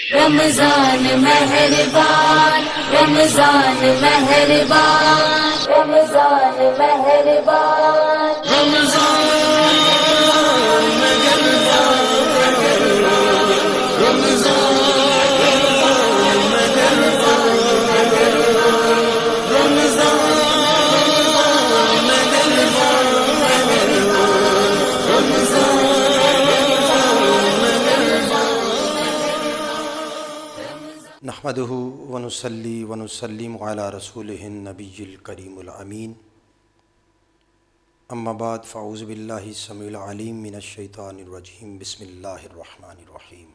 رمضان مہربان رمضان مہربان رمضان مہربان نحمده ونصلي ونسلم على رسوله النبي الكريم الأمين اما بعد فاعوذ بالله السميع العليم من الشيطان الرجيم بسم الله الرحمن الرحيم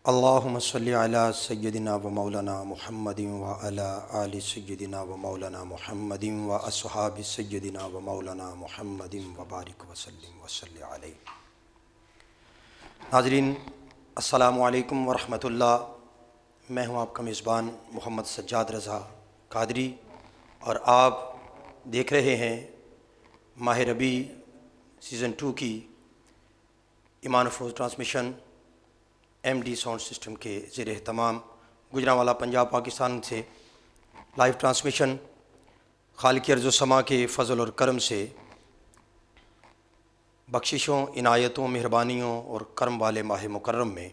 اللهم صل على سيدنا ومولانا محمد وعلى آل سيدنا ومولانا محمد وأصحاب سيدنا ومولانا محمد وبارك وسلم وصل عليه۔ ناظرین السلام علیکم ورحمۃ اللہ، میں ہوں آپ کا میزبان محمد سجاد رضا قادری، اور آپ دیکھ رہے ہیں ماہ ربیع سیزن 2 کی ایمان افروز transmission M D sound system کے زیر اہتمام گجرانوالہ پنجاب پاکستان سے لائیو ٹرانسمیشن خالق ارض و سما کے فضل اور کرم سے بخششوں، عنایتوں، مہربانیوں اور کرم والے ماہ مکرم میں،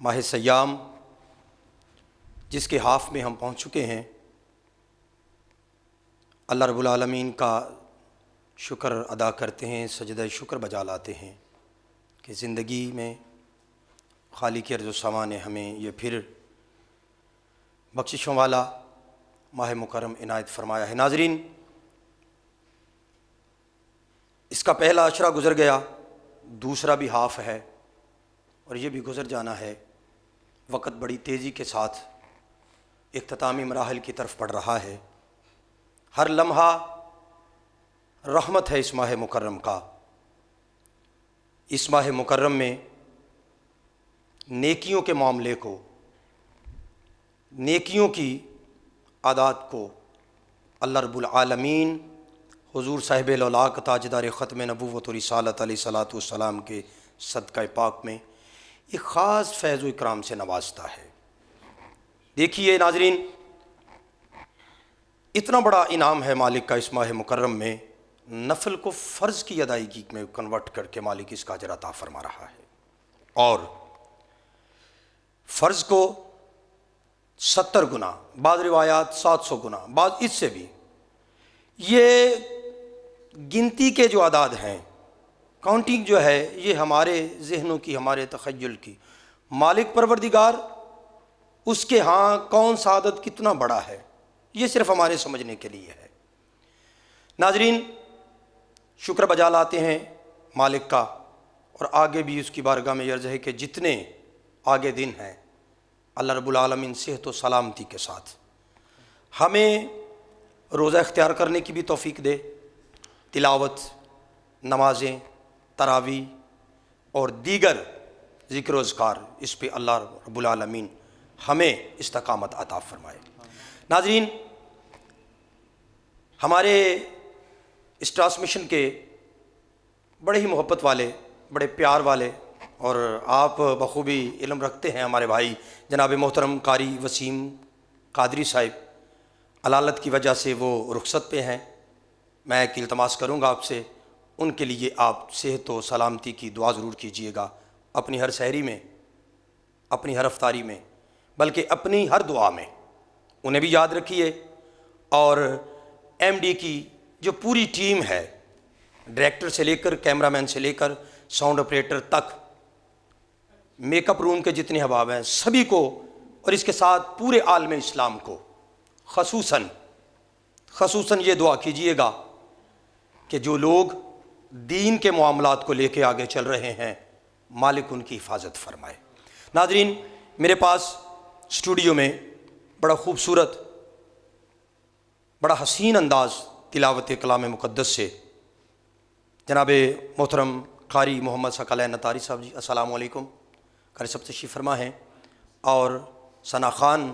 ماہ سیام جس کے ہاف میں ہم پہنچ چکے ہیں، اللہ رب العالمین کا شکر ادا کرتے ہیں، سجدہ شکر بجا لاتے ہیں کہ زندگی میں خالق ارض و سما نے ہمیں یہ پھر بخششوں والا ماہ مکرم عنایت فرمایا ہے۔ ناظرین، اس کا پہلا عشرہ گزر گیا، دوسرا بھی ہاف ہے اور یہ بھی گزر جانا ہے۔ وقت بڑی تیزی کے ساتھ اختتامی مراحل کی طرف بڑھ رہا ہے۔ ہر لمحہ رحمت ہے اس ماہ مکرم کا۔ اس ماہ مکرم میں نیکیوں کے معاملے کو، نیکیوں کی عادات کو اللہ رب العالمین حضور صاحب الاولاق تاجدار ختم نبوت و رسالت علیہ الصلاۃ والسلام کے صدقہ پاک میں ایک خاص فیض و اکرام سے نوازتا ہے۔ دیکھیے ناظرین، اتنا بڑا انعام ہے مالک کا اس ماہ مکرم میں، نفل کو فرض کی ادائیگی میں کنورٹ کر کے مالک اس کا اجر عطا فرما رہا ہے، اور فرض کو 70 گنا، بعض روایات 700 گنا، بعض اس سے بھی۔ یہ گنتی کے جو اعداد ہیں، کاؤنٹنگ جو ہے، یہ ہمارے ذہنوں کی، ہمارے تخیل کی، مالک پروردگار اس کے ہاں کون سا عدد کتنا بڑا ہے، یہ صرف ہمارے سمجھنے کے لیے ہے۔ ناظرین، شکر بجا لاتے ہیں مالک کا، اور آگے بھی اس کی بارگاہ میں عرض ہے کہ جتنے آگے دن ہیں، اللہ رب العالمین صحت و سلامتی کے ساتھ ہمیں روزہ اختیار کرنے کی بھی توفیق دے، تلاوت، نمازیں، تراویح اور دیگر ذکر و اذکار، اس پہ اللہ رب العالمین ہمیں استقامت عطا فرمائے۔ ناظرین، ہمارے اس ٹرانسمیشن کے بڑے ہی محبت والے، بڑے پیار والے، اور آپ بخوبی علم رکھتے ہیں، ہمارے بھائی جناب محترم قاری وسیم قادری صاحب علالت کی وجہ سے وہ رخصت پہ ہیں۔ میں ایک التماس کروں گا آپ سے، ان کے لیے آپ صحت و سلامتی کی دعا ضرور کیجیے گا، اپنی ہر سحری میں، اپنی ہر افطاری میں، بلکہ اپنی ہر دعا میں انہیں بھی یاد رکھیے۔ اور ایم ڈی کی جو پوری ٹیم ہے، ڈائریکٹر سے لے کر کیمرہ مین سے لے کر ساؤنڈ آپریٹر تک، میک اپ روم کے جتنے احباب ہیں، سبھی کو، اور اس کے ساتھ پورے عالم اسلام کو خصوصاً یہ دعا کیجیے گا کہ جو لوگ دین کے معاملات کو لے کے آگے چل رہے ہیں، مالک ان کی حفاظت فرمائے۔ ناظرین، میرے پاس اسٹوڈیو میں بڑا خوبصورت، بڑا حسین انداز تلاوت کلام مقدس سے جناب محترم قاری محمد ثقلین نتاری صاحب، جی السلام علیکم، قاری صاحب تشریف فرما ہیں، اور ثنا خان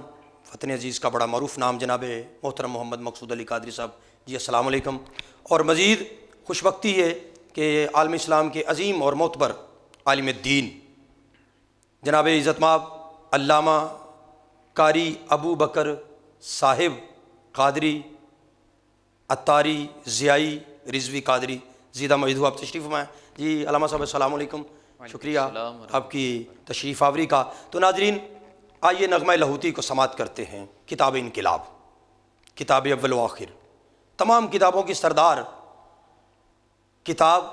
وطن عزیز کا بڑا معروف نام جناب محترم محمد مقصود علی قادری صاحب، جی السلام علیکم۔ اور مزید خوش بختی ہے کہ عالم اسلام کے عظیم اور معتبر عالم دین جناب عزت مآب علامہ قاری ابو بکر صاحب قادری عطاری ضیائی رضوی قادری زیدہ مجدو، آپ تشریف فرمائیں جی۔ علامہ صاحب السلام علیکم، شکریہ آپ کی تشریف آوری کا۔ تو ناظرین آئیے نغمہ لاہوتی کو سماعت کرتے ہیں۔ کتاب انقلاب، کتاب اول و آخر، تمام کتابوں کی سردار کتاب،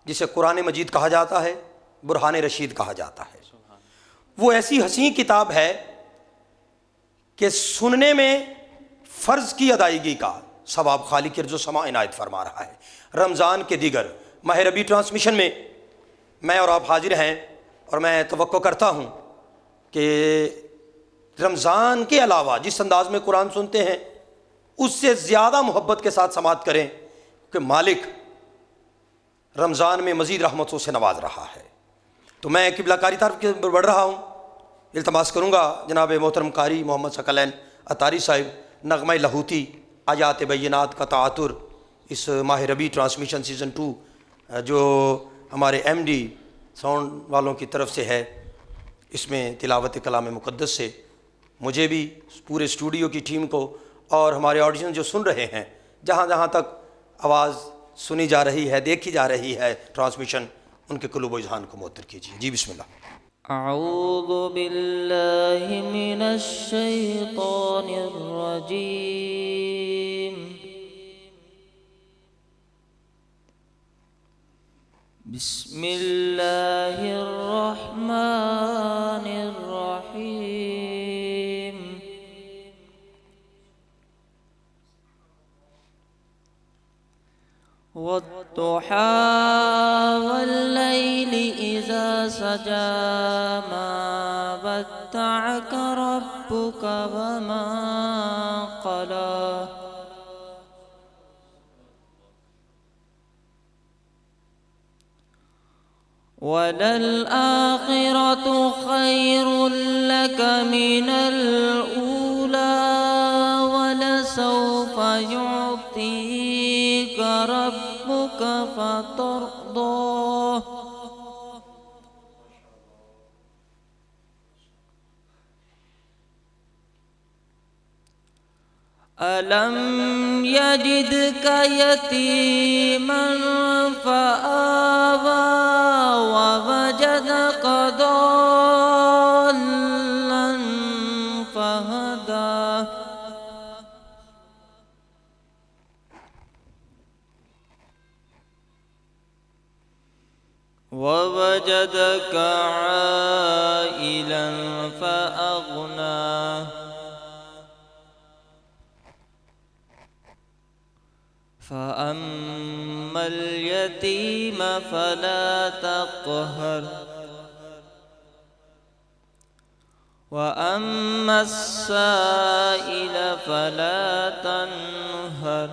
جسے قرآن مجید کہا جاتا ہے، برہان رشید کہا جاتا ہے۔ وہ ایسی حسین کتاب ہے کہ سننے میں فرض کی ادائیگی کا ثواب خالق ارض و سما عنایت فرما رہا ہے۔ رمضان کے دیگر ماہ ربیع ٹرانسمیشن میں میں اور آپ حاضر ہیں، اور میں توقع کرتا ہوں کہ رمضان کے علاوہ جس انداز میں قرآن سنتے ہیں اس سے زیادہ محبت کے ساتھ سماعت کریں، کہ مالک رمضان میں مزید رحمتوں سے نواز رہا ہے۔ تو میں قبلہ کاری طرف کی بڑھ رہا ہوں، التماس کروں گا جناب محترم قاری محمد ثقلین عطاری صاحب نغمہ لاہوتی آیات بینات کا تعاطر اس ماہ ربیع ٹرانسمیشن سیزن 2 جو ہمارے ایم ڈی ساؤنڈ والوں کی طرف سے ہے، اس میں تلاوت کلام مقدس سے مجھے بھی، پورے اسٹوڈیو کی ٹیم کو، اور ہمارے آڈینس جو سن رہے ہیں، جہاں جہاں تک آواز سنی جا رہی ہے، دیکھی جا رہی ہے ٹرانسمیشن، ان کے قلوب و اذہان کو معطر کیجیے جی۔ بسم اللہ۔ اعوذ باللہ من الشیطان الرجیم، بسم اللہ الرحمن الرحیم، والضحى والليل إذا سجى ما ودعك ربك وما قلى وللآخرة خير لك من الأولى ولسوف يعطيك ربك فترضى ألم يجدك يتيما فآوى ووجدك ضالا فهدى ووجدك عائلا فأغنى فأما اليتيم فلا تقهر وأما السائل فلا تنهر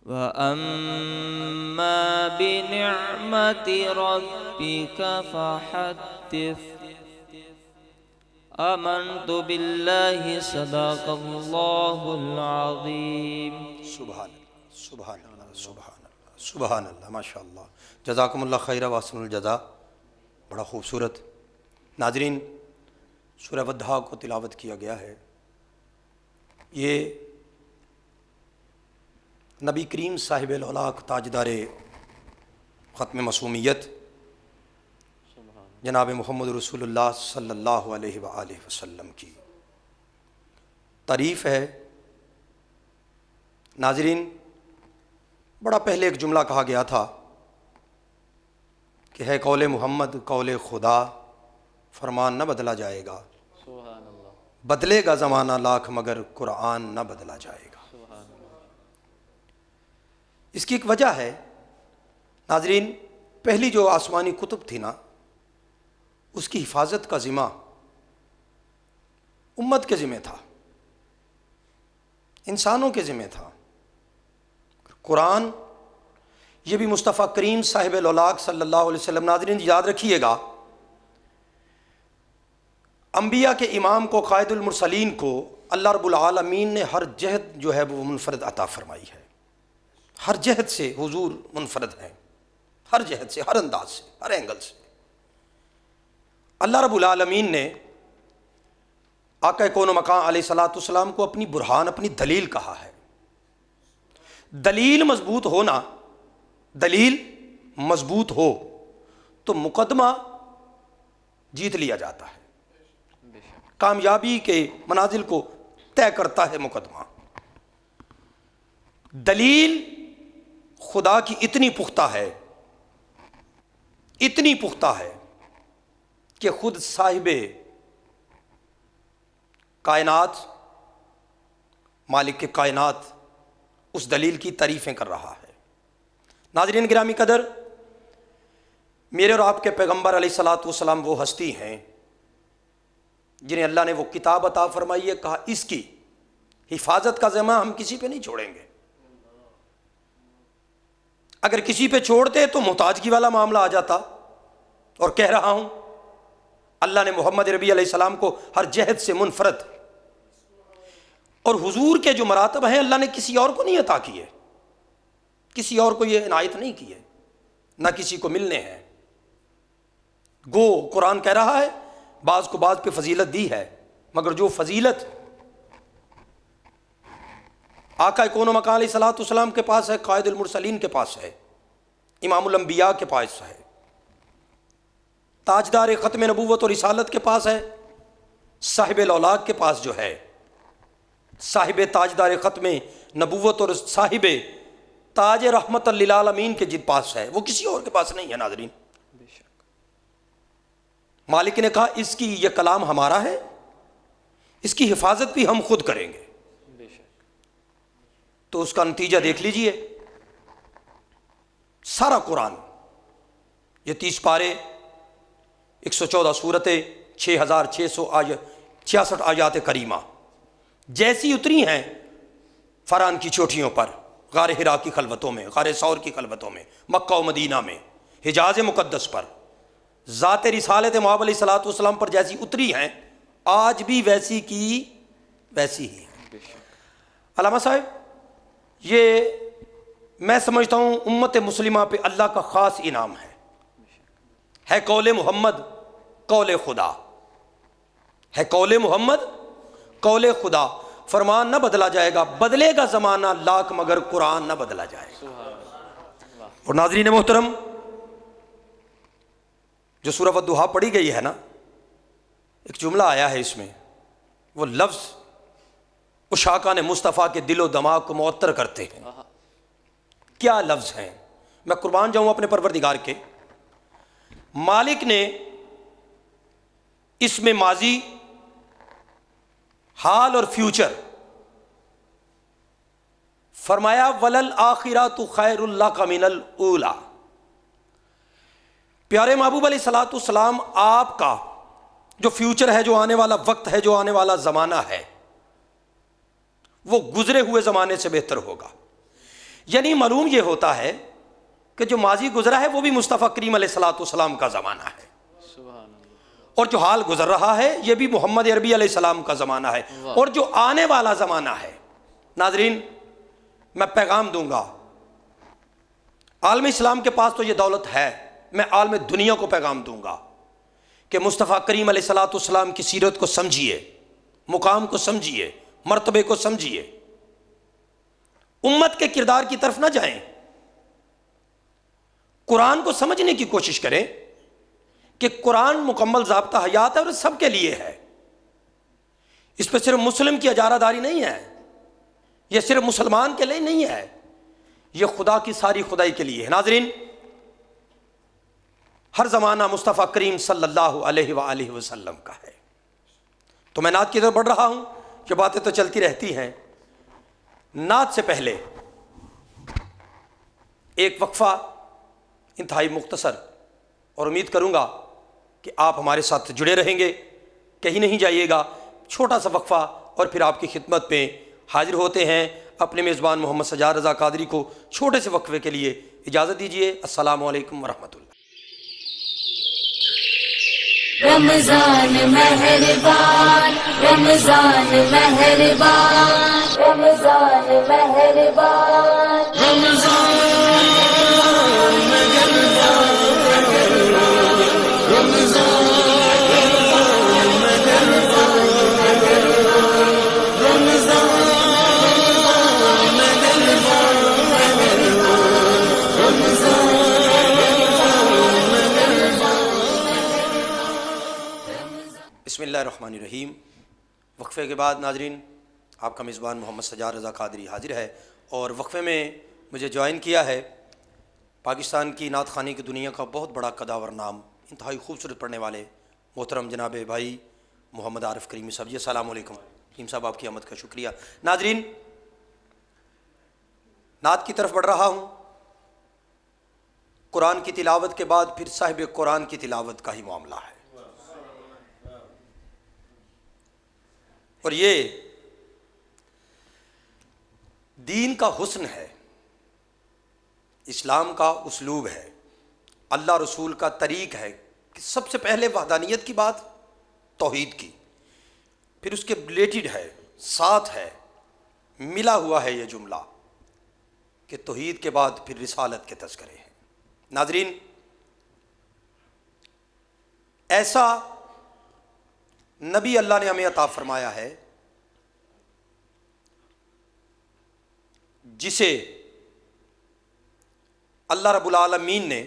وأما بنعمة ربك فحدث آمنت باللہ صدق اللہ العظیم۔ سبحان اللہ سبحان اللہ سبحان اللہ سبحان اللہ، ماشاء اللہ، جزاکم اللہ خیر واحسن الجزا، بڑا خوبصورت۔ ناظرین سورہ ودھا کو تلاوت کیا گیا ہے، یہ نبی کریم صاحب الاولاق تاجدار ختم معصومیت جناب محمد رسول اللہ صلی اللہ علیہ وآلہ وسلم کی تعریف ہے۔ ناظرین بڑا پہلے ایک جملہ کہا گیا تھا کہ ہے قول محمد قول خدا، فرمان نہ بدلا جائے گا، بدلے گا زمانہ لاکھ مگر قرآن نہ بدلا جائے گا۔ اس کی ایک وجہ ہے ناظرین، پہلی جو آسمانی کتب تھی نا، اس کی حفاظت کا ذمہ امت کے ذمہ تھا، انسانوں کے ذمہ تھا۔ قرآن یہ بھی مصطفیٰ کریم صاحب الاولاق صلی اللہ علیہ وسلم، ناظرین یاد رکھیے گا، انبیاء کے امام کو، قائد المرسلین کو اللہ رب العالمین نے ہر جہت جو ہے وہ منفرد عطا فرمائی ہے، ہر جہت سے حضور منفرد ہیں، ہر جہت سے، ہر انداز سے، ہر اینگل سے۔ اللہ رب العالمین نے آقا کون و مکان علیہ الصلوۃ والسلام کو اپنی برہان، اپنی دلیل کہا ہے۔ دلیل مضبوط ہونا، دلیل مضبوط ہو تو مقدمہ جیت لیا جاتا ہے، کامیابی کے منازل کو طے کرتا ہے مقدمہ۔ دلیل خدا کی اتنی پختہ ہے، اتنی پختہ ہے کہ خود صاحب کائنات، مالک کے کائنات اس دلیل کی تعریفیں کر رہا ہے۔ ناظرین گرامی قدر، میرے اور آپ کے پیغمبر علیہ الصلوۃ والسلام وہ ہستی ہیں جنہیں اللہ نے وہ کتاب عطا فرمائی ہے، کہا اس کی حفاظت کا ذمہ ہم کسی پہ نہیں چھوڑیں گے۔ اگر کسی پہ چھوڑتے تو محتاجگی والا معاملہ آ جاتا، اور کہہ رہا ہوں اللہ نے محمد ربی علیہ السلام کو ہر جہد سے منفرد، اور حضور کے جو مراتب ہیں اللہ نے کسی اور کو نہیں عطا کیے، کسی اور کو یہ عنایت نہیں کی ہے، نہ کسی کو ملنے ہیں۔ گو قرآن کہہ رہا ہے بعض کو بعض پہ فضیلت دی ہے، مگر جو فضیلت آقا کون و مکان علیہ الصلوۃ والسلام کے پاس ہے، قائد المرسلین کے پاس ہے، امام الانبیاء کے پاس ہے، تاجدار ختم نبوت اور رسالت کے پاس ہے، صاحب الاولاق کے پاس جو ہے، صاحب تاجدار ختم نبوت اور صاحب تاج رحمت للعالمین کے جن پاس ہے، وہ کسی اور کے پاس نہیں ہے۔ ناظرین، مالک نے کہا اس کی یہ کلام ہمارا ہے، اس کی حفاظت بھی ہم خود کریں گے۔ تو اس کا نتیجہ دیکھ لیجئے، سارا قرآن، یہ 30 پارے، 114 سورتیں، 6666 آیات کریمہ جیسی اتری ہیں فران کی چوٹیوں پر، غار حرا کی خلوتوں میں، غار ثور کی خلوتوں میں، مکہ و مدینہ میں، حجاز مقدس پر، ذات رسالت مآب علیہ الصلوۃ والسلام پر جیسی اتری ہیں، آج بھی ویسی کی ویسی ہی ہیں۔ علامہ صاحب، یہ میں سمجھتا ہوں امت مسلمہ پہ اللہ کا خاص انعام ہے قول محمد قول خدا، ہے قول محمد قول خدا۔ فرمان نہ بدلا جائے گا، بدلے گا زمانہ لاکھ مگر قرآن نہ بدلا جائے گا۔ اور ناظرین محترم، جو سورہ والضحیٰ پڑھی گئی ہے نا، ایک جملہ آیا ہے اس میں، وہ لفظ عشاقان مصطفیٰ کے دل و دماغ کو معطر کرتے ہیں۔ کیا لفظ ہیں، میں قربان جاؤں اپنے پروردگار کے۔ مالک نے اس میں ماضی، حال اور فیوچر فرمایا، وَلَلْآخِرَةُ خَيْرٌ لَكَ مِنَ الْأُولَى۔ پیارے محبوب علیہ الصلوۃ والسلام، آپ کا جو فیوچر ہے، جو آنے والا وقت ہے، جو آنے والا زمانہ ہے، وہ گزرے ہوئے زمانے سے بہتر ہوگا۔ یعنی معلوم یہ ہوتا ہے کہ جو ماضی گزرا ہے وہ بھی مصطفیٰ کریم علیہ الصلوۃ والسلام کا زمانہ ہے، اور جو حال گزر رہا ہے یہ بھی محمد عربی علیہ السلام کا زمانہ ہے، اور جو آنے والا زمانہ ہے۔ ناظرین، میں پیغام دوں گا، عالم اسلام کے پاس تو یہ دولت ہے، میں عالم دنیا کو پیغام دوں گا کہ مصطفیٰ کریم علیہ الصلوۃ والسلام کی سیرت کو سمجھیے، مقام کو سمجھیے، مرتبے کو سمجھیے، امت کے کردار کی طرف نہ جائیں، قرآن کو سمجھنے کی کوشش کریں کہ قرآن مکمل ضابطہ حیات ہے اور سب کے لیے ہے۔ اس پہ صرف مسلم کی اجارہ داری نہیں ہے، یہ صرف مسلمان کے لیے نہیں ہے، یہ خدا کی ساری خدائی کے لیے ہے۔ ناظرین، ہر زمانہ مصطفیٰ کریم صلی اللہ علیہ وآلہ وسلم کا ہے۔ تو میں نعت کی طرف بڑھ رہا ہوں، یہ باتیں تو چلتی رہتی ہیں۔ نعت سے پہلے ایک وقفہ انتہائی مختصر، اور امید کروں گا کہ آپ ہمارے ساتھ جڑے رہیں گے، کہیں نہیں جائیے گا۔ چھوٹا سا وقفہ اور پھر آپ کی خدمت میں حاضر ہوتے ہیں۔ اپنے میزبان محمد سجاد رضا قادری کو چھوٹے سے وقفے کے لیے اجازت دیجیے۔ السلام علیکم ورحمۃ اللہ۔ رمضان مہربان، رمضان مہربان، رمضان مہربان، رمضان مہربان۔ الرحمن الرحیم۔ وقفے کے بعد ناظرین آپ کا میزبان محمد سجاد رضا قادری حاضر ہے، اور وقفے میں مجھے جوائن کیا ہے پاکستان کی نعت خوانی کی دنیا کا بہت بڑا قداور نام، انتہائی خوبصورت پڑھنے والے محترم جناب بھائی محمد عارف کریمی صاحب جی۔ السلام علیکم کریم صاحب، آپ کی آمد کا شکریہ۔ ناظرین نعت کی طرف بڑھ رہا ہوں۔ قرآن کی تلاوت کے بعد پھر صاحب قرآن کی تلاوت کا ہی معاملہ ہے، اور یہ دین کا حسن ہے، اسلام کا اسلوب ہے، اللہ رسول کا طریق ہے کہ سب سے پہلے وحدانیت کی بات، توحید کی، پھر اس کے ریلیٹڈ ہے، ساتھ ہے، ملا ہوا ہے یہ جملہ کہ توحید کے بعد پھر رسالت کے تذکرے ہیں۔ ناظرین ایسا نبی اللہ نے ہمیں عطا فرمایا ہے جسے اللہ رب العالمین نے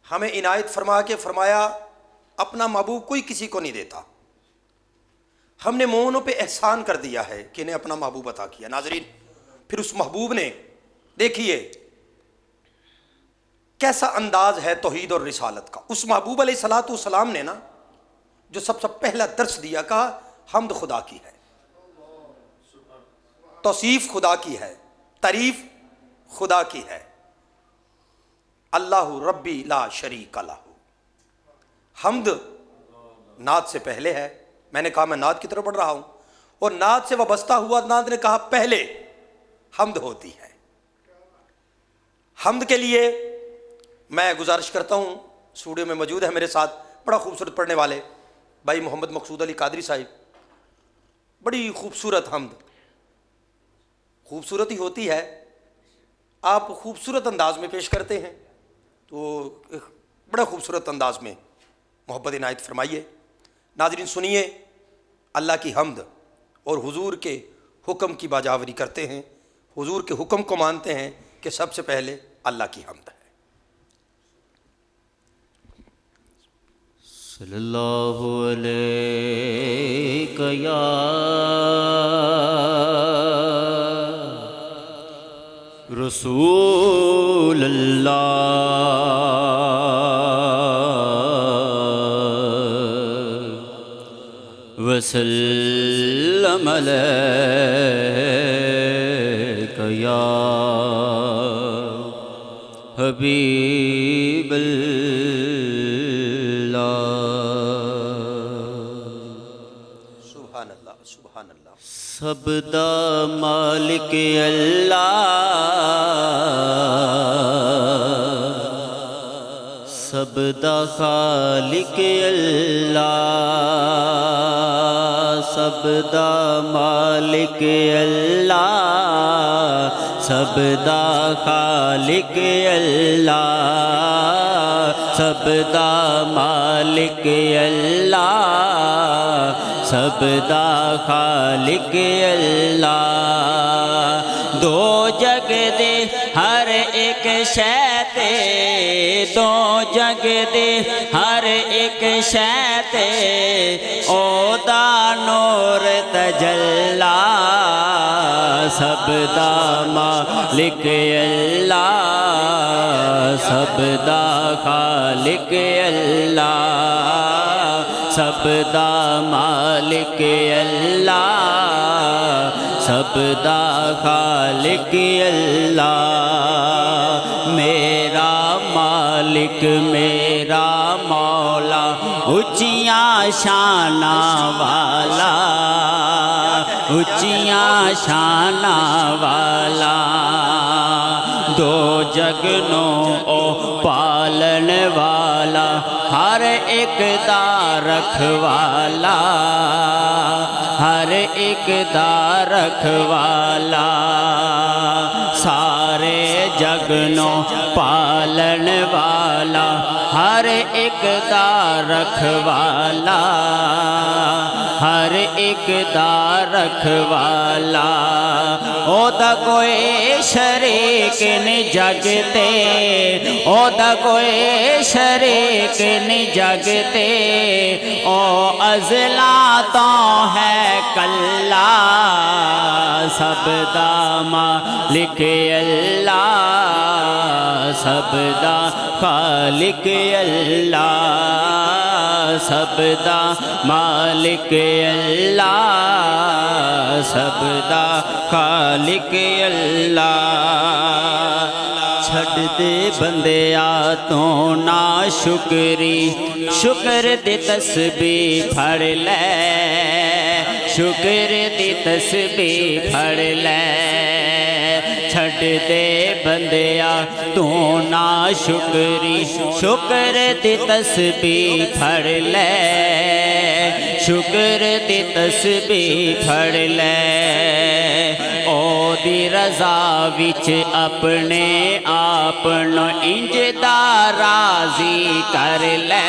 ہمیں عنایت فرما کے فرمایا اپنا محبوب کوئی کسی کو نہیں دیتا، ہم نے مومنوں پہ احسان کر دیا ہے کہ انہیں اپنا محبوب عطا کیا۔ ناظرین پھر اس محبوب نے دیکھیے کیسا انداز ہے توحید اور رسالت کا۔ اس محبوب علیہ الصلوۃ والسلام نے نا جو سب سے پہلا درس دیا، کہا حمد خدا کی ہے، توصیف خدا کی ہے، تعریف خدا کی ہے، اللہ ربی لا شریک لہ۔ حمد نعت سے پہلے ہے، میں نے کہا میں نعت کی طرف بڑھ رہا ہوں، اور نعت سے وابستہ ہوا نعت نے کہا پہلے حمد ہوتی ہے۔ حمد کے لیے میں گزارش کرتا ہوں، اسٹوڈیو میں موجود ہے میرے ساتھ بڑا خوبصورت پڑھنے والے بھائی محمد مقصود علی قادری صاحب، بڑی خوبصورت حمد، خوبصورت ہی ہوتی ہے، آپ خوبصورت انداز میں پیش کرتے ہیں تو بڑا خوبصورت انداز میں محبت عنایت فرمائیے۔ ناظرین سنیے اللہ کی حمد، اور حضور کے حکم کی باجاوری کرتے ہیں، حضور کے حکم کو مانتے ہیں کہ سب سے پہلے اللہ کی حمد ہے۔ صلی اللہ علیہ یا رسول اللہ وسلم علیک یا حبیب سبحان اللہ سبحان اللہ۔ سب دا مالک اللہ، سب دا خالق اللہ، سب دا مالک اللہ، سب دا خالق اللہ، سب دا مالک اللہ، سب دا خالق اللہ۔ دو جگ دے ہر ایک شے تے، دو جگ دے ہر ایک شے تے او دا نور تجلا، سب دا مالک اللہ، سب دا خالق اللہ، سب دا مالک اللہ، سب دا خالق اللہ۔ میرا مالک میرا مولا اونچیاں شاناں والا، اونچیاں شاناں والا، دو جگنوں او پالن والا، ہر ایک دا رکھوالا، ہر ایک دا رکھوالا، سارے جگنوں پالن والا، ہر ایک دا رکھوالا، ہر ایک دا رکھوالا او دا کوئی شریک نہیں جگتے او دا کوئی شریک نہیں جگتے او ازلا تو ہے کلا سب دا مالک اللہ سب دا خالق اللہ سب دا مالک اللہ سب دا خالق اللہ چھڑ دے بندیا تو نا شکری شکر دی تسبیح پھڑ لے شکر دی تسبیح پھڑ لے چھڑ دے بندیا تو نا شکری شکر دی تسبیح پھڑ لے شکر دی تسبیح پھڑ لے او دی رضا وچ اپنے آپ نو انج دا راضی کر لے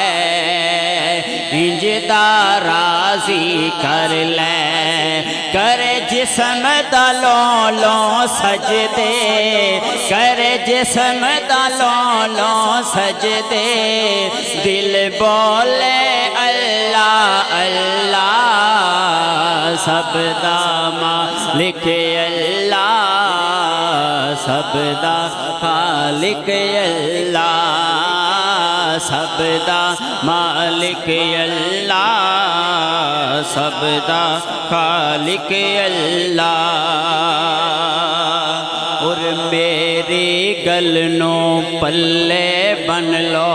انج دا راضی کر لے کرے جسم دا لوں لوں سجدے کرے جسم دا لوں لوں سجدے دل بولے اللہ اللہ سب دا مالک اللہ سب دا خالق اللہ سب دا مالک اللہ سب دا خالق اللہ اور میری گل نو پلے بن لو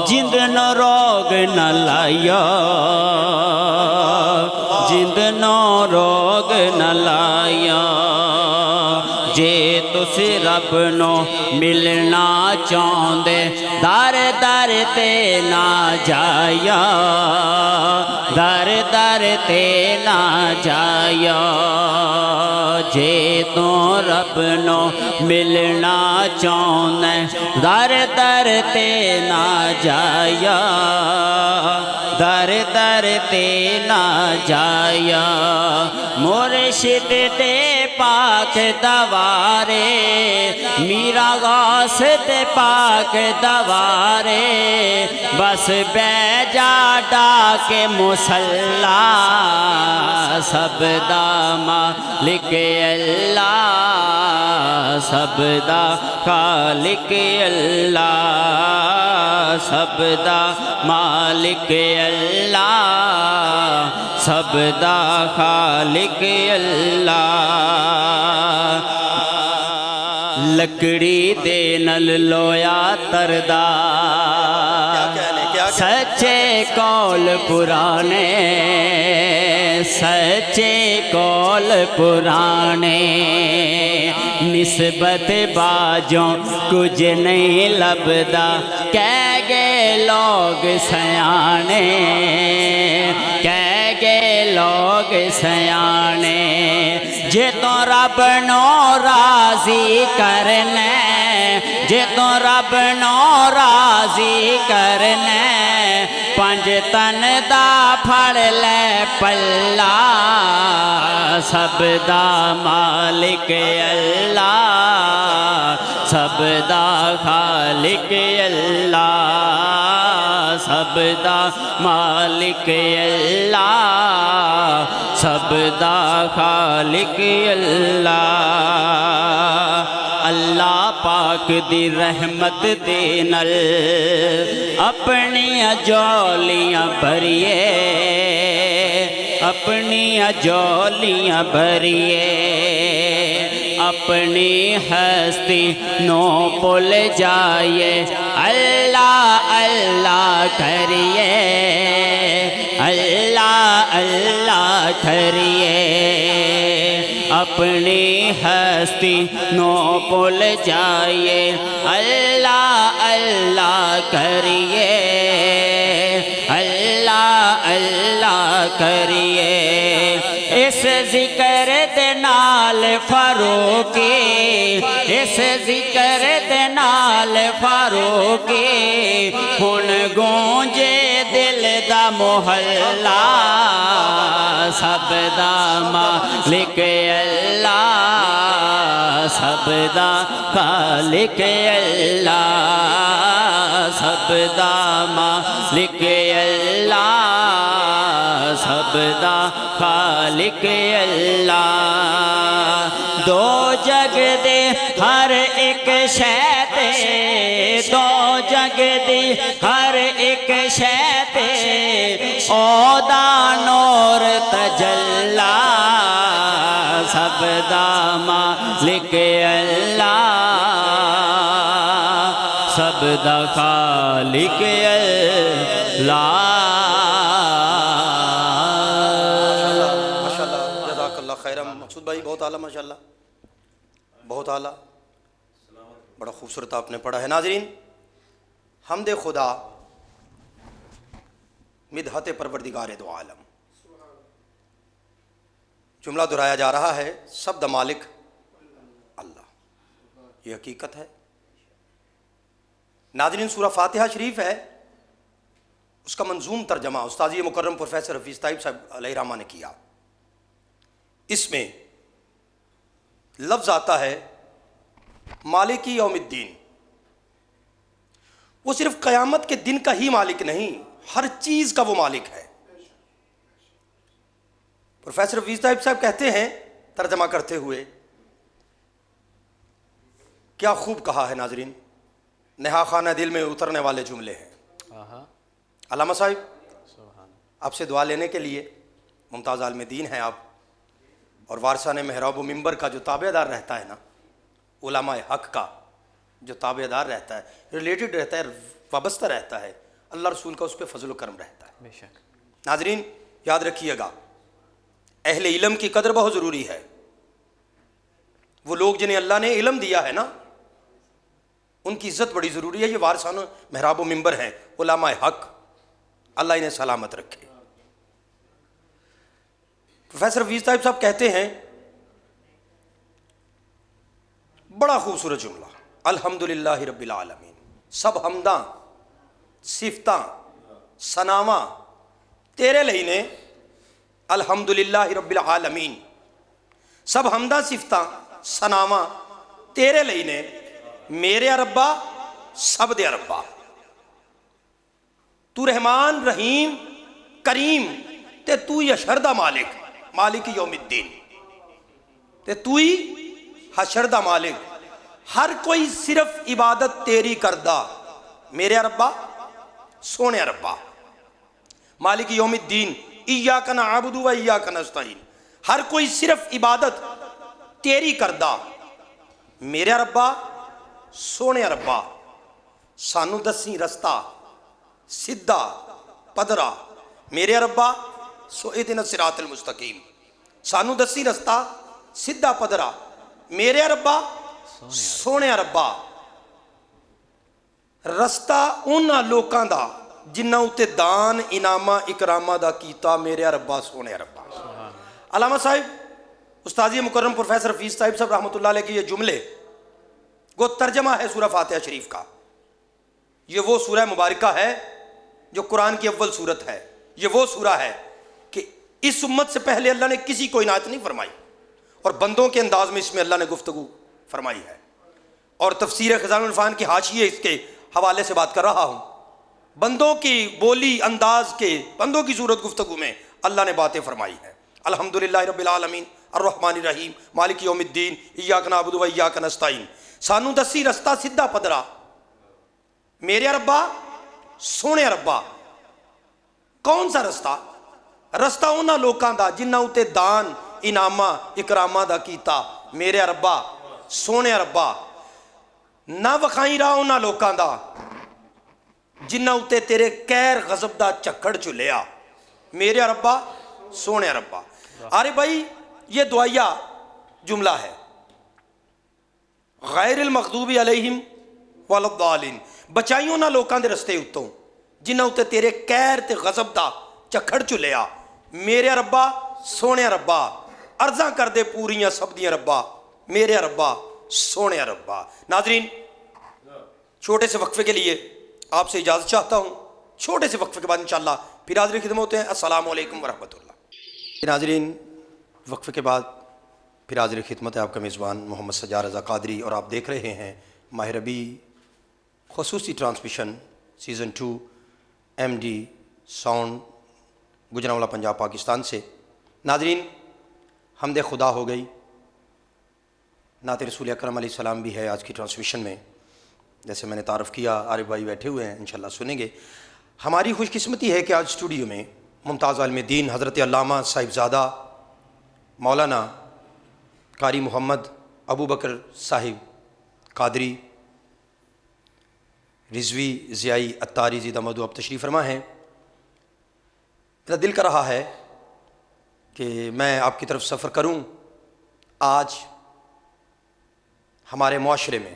جند نو روگ نہ لایا جند نو روگ نہ لایا جے تسی رب نو ملنا چاہندے در در تے نہ جایا در در تے نہ جایا جے تو رب نو ملنا چاہندے در در تے نہ جایا در در تے نہ جایا مرشد تے پاک دوارے میرا غوث تے پاک دوارے بس بے جا ڈاکے مسلح سب دا مالک اللہ سب دا خالق اللہ سب دا مالک اللہ سب دا خالق اللہ لکڑی دے نل لویا تردا سچے کول پرانے سچے کول پرانے نسبت باجوں کچھ نہیں لبدا کہہ گئے لوگ سیانے کہہ گئے لوگ سیانے جے تو رب نو راضی کرنے جے تو رب نو راضی کرنے پنج تن دا پھڑ لے پلا سب دا مالک اللہ سب دا خالق اللہ سب دا مالک اللہ سب دا خالق اللہ اللہ پاک دی رحمت دے نل اپنی جولیاں بھریے اپنی جولیاں بھریے اپنی ہستی نو بھول جائیے اللہ اللہ کریے اللہ اللہ کریے اپنی ہستی نو بھول جائیے اللہ اللہ کریے اللہ اللہ کریے اس ذکر دے نال فاروقی اس ذکر دے نال فاروقی ہن گونجے دل دا محلہ سب دا مالک اللہ سب دا خالق اللہ سب دا مالک اللہ سب دا خالق اللہ دو جگ دے ہر ایک شے تے دو جگ دی ہر ایک شے تے او دا نور تجلا سب دا مالک اللہ سب دا خالق اللہ ماشاءاللہ جزاک اللہ خیرم مقصود بھائی، بہت اعلیٰ ماشاءاللہ، بہت اعلیٰ، بڑا خوبصورت آپ نے پڑھا ہے۔ ناظرین، حمد خدا مدحت پروردگار دو عالم، جملہ دہرایا جا رہا ہے سب دا مالک اللہ، یہ حقیقت ہے۔ ناظرین، سورہ فاتحہ شریف ہے، اس کا منظوم ترجمہ استاذی مکرم پروفیسر حفیظ طیب صاحب علیہ رحمہ نے کیا۔ اس میں لفظ آتا ہے مالک یوم الدین، وہ صرف قیامت کے دن کا ہی مالک نہیں، ہر چیز کا وہ مالک ہے۔ پروفیسر حفیظ طیب صاحب کہتے ہیں ترجمہ کرتے ہوئے، کیا خوب کہا ہے ناظرین، نہا خانہ دل میں اترنے والے جملے ہیں۔ علامہ صاحب، آپ سے دعا لینے کے لیے، ممتاز عالم دین ہیں آپ، اور وارثان محراب و منبر کا جو تابع دار رہتا ہے نا، علماء حق کا جو تابع دار رہتا ہے، ریلیٹڈ رہتا ہے، وابستہ رہتا ہے، اللہ رسول کا اس پہ فضل و کرم رہتا ہے۔ بے شک ناظرین یاد رکھیے گا، اہل علم کی قدر بہت ضروری ہے۔ وہ لوگ جنہیں اللہ نے علم دیا ہے نا، ان کی عزت بڑی ضروری ہے۔ یہ وارثان محراب و منبر ہیں، علماء حق، اللہ انہیں سلامت رکھے۔ پروفیسر حفیظ طیب صاحب کہتے ہیں، بڑا خوبصورت جملہ، الحمدللہ رب العالمین، سب حمداں صفتاں ثناواں تیرے لئی نے، الحمدللہ رب العالمین، سب حمداں صفتاں ثناواں تیرے لئی نے، میرے ربا سب دے ربا، تو رحمان رحیم کریم تے تو ہی حشر دا مالک، مالک یوم الدین، تے تو ہی حشر دا مالک، ہر کوئی صرف عبادت تیری کردہ، میرے ربا سونے ربا، مالک یوم الدین، ایاک نعبد و ایاک نستعین، ہر کوئی صرف عبادت تیری کردہ، میرے ربا سونے ربا، سانو دسی رستہ سدھا پدرا، میرے ربا سو اہدنا الصراط المستقیم، سانو دسی رستہ سدھا پدرا، میرے ربا سونے ربا، رستہ انہاں لوکاں دا جنہاں اتے دان انعامہ اکرامہ دا کیتا، میرے ربا سونے ربا۔ علامہ صاحب استاذی مکرم پروفیسر حفیظ طیب صاحب رحمۃ اللہ علیہ کے یہ جملے وہ ترجمہ ہے سورہ فاتحہ شریف کا۔ یہ وہ سورہ مبارکہ ہے جو قرآن کی اول سورت ہے، یہ وہ سورہ ہے کہ اس امت سے پہلے اللہ نے کسی کو عنایت نہیں فرمائی، اور بندوں کے انداز میں اس میں اللہ نے گفتگو فرمائی ہے۔ اور تفسیر خزائن العرفان کی حاشیے اس کے حوالے سے بات کر رہا ہوں، بندوں کی بولی انداز کے، بندوں کی صورت گفتگو میں اللہ نے باتیں فرمائی ہیں۔ الحمدللہ رب العالمین الرحمن الرحیم مالک یوم الدین ایاک نعبد و ایاک نستعین، سانو دسی رستہ سدھا پدرا، میرے ربا سونے ربا۔ کون سا رستہ؟ رستہ انہاں لوکاں دا جنہاں اتے دان انعامہ اکرامہ دا کیتا، میرے ربا سونے ربا۔ نہ وکھائیں راہ انہاں لوکاں دا جنہاں اتے تیرے کیر غضب دا چکھڑ چلیا، میرے ربا سونے ربا۔ آرے بھائی یہ دعائیہ جملہ ہے، غیر المغضوب علیہم ولا الضالین، بچائیوں نہ لوکاں دے رستے اتوں جنہاں اتے تیرے کیر تے غضب دا چکھڑ چلیا، میرے ربا سونے ربا۔ عرضاں کر دے پوریاں سب دیاں ربا، میرے ربا سونے ربا۔ ناظرین چھوٹے سے وقفے کے لیے آپ سے اجازت چاہتا ہوں، چھوٹے سے وقفے کے بعد انشاءاللہ پھر حاضر خدمت ہوتے ہیں، السلام علیکم ورحمۃ اللہ۔ ناظرین، وقفے کے بعد پھر حاضر خدمت ہے آپ کا میزبان محمد سجاد رضا قادری، اور آپ دیکھ رہے ہیں ماہ ربیع خصوصی transmission season 2 M D sound Gujranwala Punjab Pakistan سے۔ ناظرین، حمد خدا ہو گئی، نعت رسول اکرم علیہ السلام بھی ہے آج کی ٹرانسمیشن میں، جیسے میں نے تعارف کیا۔ عارف بھائی بیٹھے ہوئے ہیں، انشاءاللہ سنیں گے۔ ہماری خوش قسمتی ہے کہ آج اسٹوڈیو میں ممتاز عالم دین حضرت علامہ صاحبزادہ مولانا قاری محمد ابو بکر صاحب قادری رضوی ضیائی اتاری زیدہ مدعو اب تشریف فرما ہیں۔ میرا دل کر رہا ہے کہ میں آپ کی طرف سفر کروں۔ آج ہمارے معاشرے میں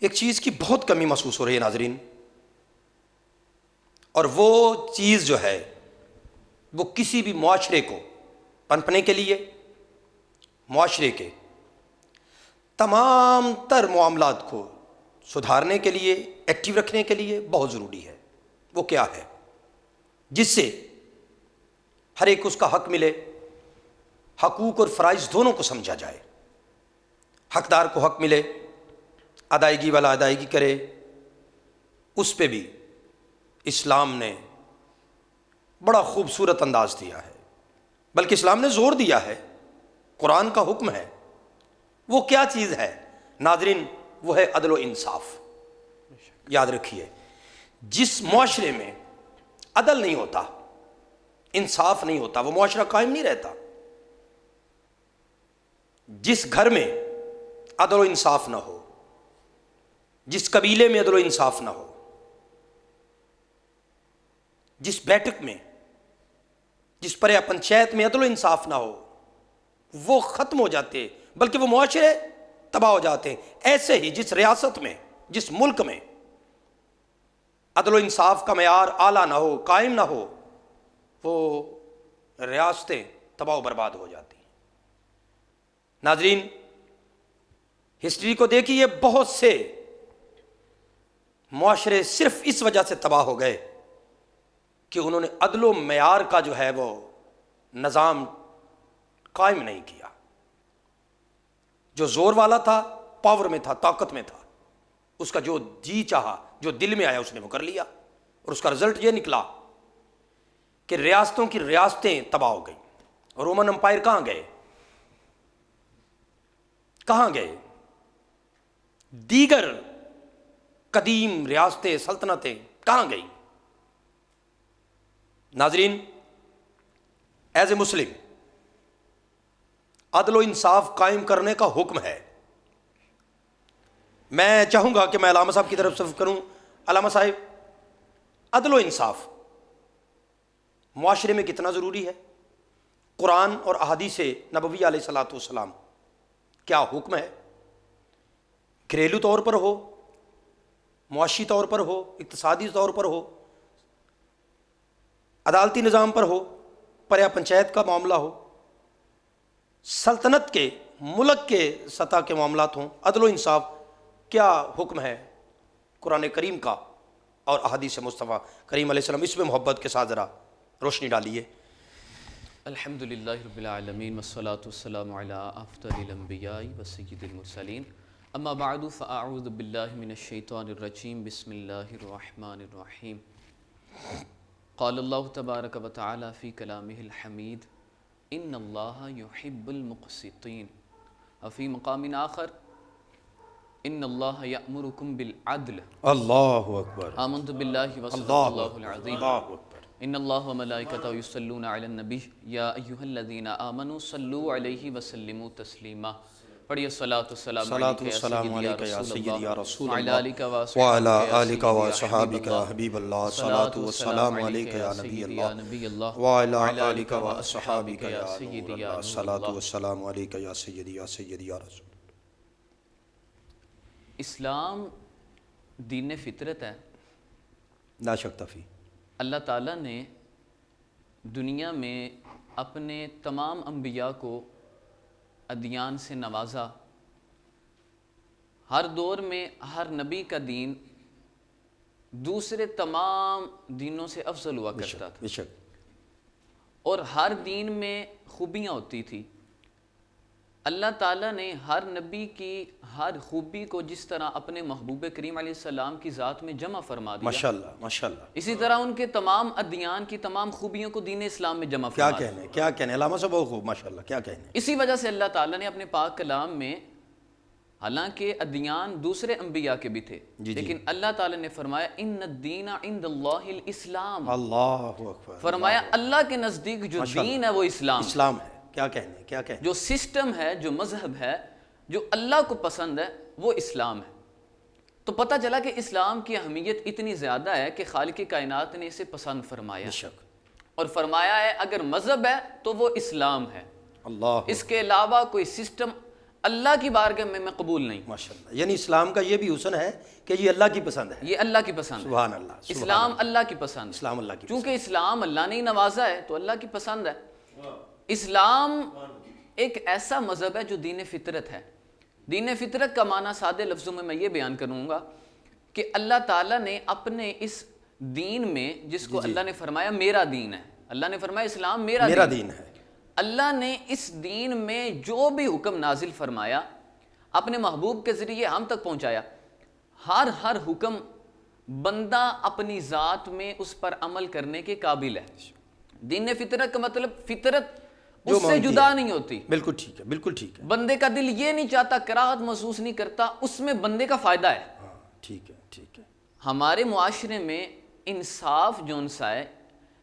ایک چیز کی بہت کمی محسوس ہو رہی ہے ناظرین، اور وہ چیز جو ہے وہ کسی بھی معاشرے کو پنپنے کے لیے، معاشرے کے تمام تر معاملات کو سدھارنے کے لیے، ایکٹیو رکھنے کے لیے بہت ضروری ہے۔ وہ کیا ہے؟ جس سے ہر ایک اس کا حق ملے، حقوق اور فرائض دونوں کو سمجھا جائے، حقدار کو حق ملے، ادائیگی والا ادائیگی کرے۔ اس پہ بھی اسلام نے بڑا خوبصورت انداز دیا ہے، بلکہ اسلام نے زور دیا ہے، قرآن کا حکم ہے۔ وہ کیا چیز ہے ناظرین؟ وہ ہے عدل و انصاف۔ یاد رکھیے، جس معاشرے میں عدل نہیں ہوتا، انصاف نہیں ہوتا، وہ معاشرہ قائم نہیں رہتا۔ جس گھر میں عدل و انصاف نہ ہو، جس قبیلے میں عدل و انصاف نہ ہو، جس بیٹھک میں، جس پریا پنچایت میں عدل و انصاف نہ ہو، وہ ختم ہو جاتے، بلکہ وہ معاشرے تباہ ہو جاتے ہیں۔ ایسے ہی جس ریاست میں، جس ملک میں عدل و انصاف کا معیار اعلیٰ نہ ہو، قائم نہ ہو، وہ ریاستیں تباہ و برباد ہو جاتی ہیں۔ ناظرین، ہسٹری کو دیکھیے، بہت سے معاشرے صرف اس وجہ سے تباہ ہو گئے کہ انہوں نے عدل و معیار کا جو ہے وہ نظام قائم نہیں کیا۔ جو زور والا تھا، پاور میں تھا، طاقت میں تھا، اس کا جو جی چاہا، جو دل میں آیا، اس نے وہ کر لیا، اور اس کا رزلٹ یہ نکلا کہ ریاستوں کی ریاستیں تباہ ہو گئیں۔ رومن امپائر کہاں گئے؟ کہاں گئے؟ دیگر قدیم ریاستیں، سلطنتیں کہاں گئیں؟ ناظرین، ایز اے مسلم عدل و انصاف قائم کرنے کا حکم ہے۔ میں چاہوں گا کہ میں علامہ صاحب کی طرف سفر کروں۔ علامہ صاحب، عدل و انصاف معاشرے میں کتنا ضروری ہے؟ قرآن اور احادیث نبوی علیہ الصلوۃ والسلام کیا حکم ہے؟ گھریلو طور پر ہو، معاشی طور پر ہو، اقتصادی طور پر ہو، عدالتی نظام پر ہو، پریا پنچایت کا معاملہ ہو، سلطنت کے، ملک کے سطح کے معاملات ہوں، عدل و انصاف کیا حکم ہے قرآن کریم کا اور احادیث مصطفیٰ کریم علیہ السلام؟ اس میں محبت کے ساتھ ذرا روشنی ڈالیے۔ الحمدللہ رب العالمین والصلاة والسلام علی افضل الانبیاء وسید المرسلین، اما بعد فاعوذ باللہ من الشیطان الرجیم، بسم اللہ الرحمن الرحیم۔ قال اللہ تبارک و تعالی فی کلامہ الحمید، ان اللہ یحب المقسطین۔ وفی مقام آخر، ان اللہ یأمرکم بالعدل۔ اللہ اکبر، آمنت باللہ وصدق اللہ العظیم۔ اللہ اکبر۔ ان اللہ وملائکتہ یصلون علی النبی یا ایہا الذین آمنوا صلوا علیہ وسلموا تسلیما۔ پڑھیے الصلاۃ والسلام علیک یا سیدی یا رسول اللہ وعلی آلک و اصحابک یا حبیب اللہ، الصلاۃ والسلام علیک یا نبی اللہ وعلی آلک و اصحابک یا نور اللہ، الصلاۃ والسلام علیک یا سیدی یا رسول۔ اسلام دین فطرت ہے۔ لا شک فی۔ اللہ تعالیٰ نے دنیا میں اپنے تمام انبیاء کو ادیان سے نوازا۔ ہر دور میں ہر نبی کا دین دوسرے تمام دینوں سے افضل ہوا کرتا تھا، بے شک اور ہر دین میں خوبیاں ہوتی تھی۔ اللہ تعالیٰ نے ہر نبی کی ہر خوبی کو جس طرح اپنے محبوب کریم علیہ السلام کی ذات میں جمع فرما دیا، ماشاءاللہ ماشاءاللہ، اسی طرح ان کے تمام ادیان کی تمام خوبیوں کو دین اسلام میں جمع کیا فرما دیا۔ کہنے کیا کہنے، علامہ صاحب بہت خوب، ماشاءاللہ کیا کہنے۔ اسی وجہ سے اللہ تعالیٰ نے اپنے پاک کلام میں، حالانکہ ادیان دوسرے انبیاء کے بھی تھے، لیکن اللہ تعالیٰ نے فرمایا ان الدین عند اللہ الاسلام، اللہ اکبر، فرمایا اللہ کے نزدیک جو دین ہے وہ اسلام، اسلام ہے، کیا کہنے کیا کہنے۔ جو سسٹم ہے، جو مذہب ہے، جو اللہ کو پسند ہے وہ اسلام ہے۔ تو پتہ چلا کہ اسلام کی اہمیت اتنی زیادہ ہے کہ خالق کائنات نے اسے پسند فرمایا، بے شک اور فرمایا ہے اگر مذہب ہے تو وہ اسلام ہے، اللہ، اس کے علاوہ کوئی سسٹم اللہ کی بارگاہ میں قبول نہیں۔ ماشاءاللہ، یعنی اسلام کا یہ بھی حسن ہے کہ یہ اللہ کی پسند ہے۔ یہ اللہ کی پسند ہے، سبحان اللہ، سبحان اسلام اللہ کی پسند ہے، اسلام اللہ کی چونکہ اسلام اللہ نے ہی نوازا ہے تو اللہ کی پسند ہے۔ اسلام ایک ایسا مذہب ہے جو دین فطرت ہے۔ دین فطرت کا معنی سادے لفظوں میں یہ بیان کروں گا کہ اللہ تعالیٰ نے اپنے اس دین میں، جس کو اللہ نے فرمایا میرا دین ہے، اللہ نے فرمایا اسلام میرا دین ہے، اللہ نے اس دین میں جو بھی حکم نازل فرمایا اپنے محبوب کے ذریعے ہم تک پہنچایا۔ ہر حکم بندہ اپنی ذات میں اس پر عمل کرنے کے قابل ہے۔ دین فطرت کا مطلب فطرت اس سے جدا نہیں ہوتی، بالکل ٹھیک ہے، بالکل ٹھیک ہے، بندے کا دل یہ نہیں چاہتا، کراہت محسوس نہیں کرتا، اس میں بندے کا فائدہ ہے۔ ہاں ٹھیک ہے ٹھیک ہے۔ ہمارے معاشرے میں انصاف جون سا ہے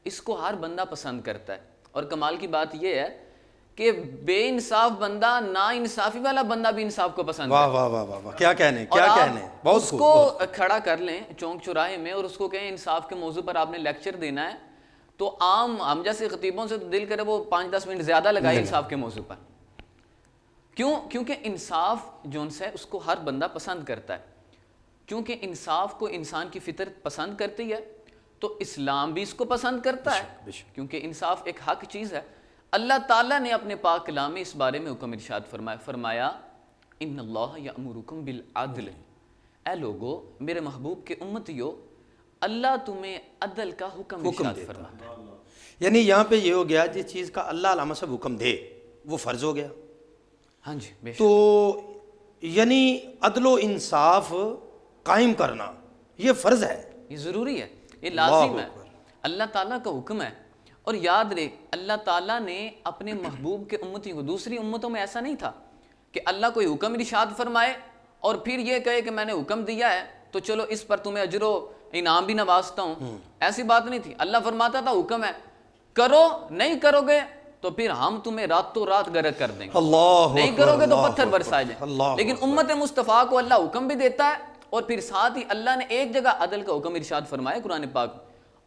اس کو ہر بندہ پسند کرتا ہے، اور کمال کی بات یہ ہے کہ بے انصاف بندہ نا انصافی والا بندہ بھی انصاف کو پسند واہ کرتا ہے۔ واہ واہ واہ، کیا کہنے اور کیا آپ کہنے، بہت اس خوب، کو کھڑا کر لیں چونک چوراہے میں اور اس کو کہیں انصاف کے موضوع پر آپ نے لیکچر دینا ہے، تو عام ہم جیسے خطیبوں سے تو دل کرے وہ 5-10 منٹ زیادہ لگائے انصاف کے موضوع پر۔ کیونکہ انصاف جون سے اس کو ہر بندہ پسند کرتا ہے، کیونکہ انصاف کو انسان کی فطرت پسند کرتی ہے تو اسلام بھی اس کو پسند کرتا ہے، کیونکہ انصاف ایک حق چیز ہے۔ اللہ تعالیٰ نے اپنے پاک کلام میں اس بارے میں حکم ارشاد فرمایا ان اللہ یأمرکم بالعدل، اے لوگو میرے محبوب کے امتیو، اللہ تمہیں عدل کا حکم ارشاد فرماتا ہے۔ یعنی یہاں پہ یہ ہو گیا جس چیز کا اللہ علامہ صاحب حکم دے وہ فرض ہو گیا، ہاں جی بے شک، تو یعنی عدل و انصاف قائم کرنا یہ فرض ہے، یہ ضروری ہے، یہ لازم ہے، اللہ تعالیٰ کا حکم ہے۔ اور یاد رکھ اللہ تعالیٰ نے اپنے محبوب کے امتیوں کو، دوسری امتوں میں ایسا نہیں تھا کہ اللہ کوئی حکم ارشاد فرمائے اور پھر یہ کہے کہ میں نے حکم دیا ہے تو چلو اس پر تمہیں اجر و انعام بھی نوازتا ہوں، ایسی بات نہیں تھی۔ اللہ فرماتا تھا حکم ہے کرو، نہیں کرو گے تو پھر ہم تمہیں راتوں رات غرق کر دیں گے، اللہ نہیں کرو گے تو اللہ پتھر برسائے جائیں۔ اللہ لیکن امت مصطفیٰ کو اللہ حکم بھی دیتا ہے اور پھر ساتھ ہی اللہ نے ایک جگہ عدل کا حکم ارشاد فرمایا قرآن پاک،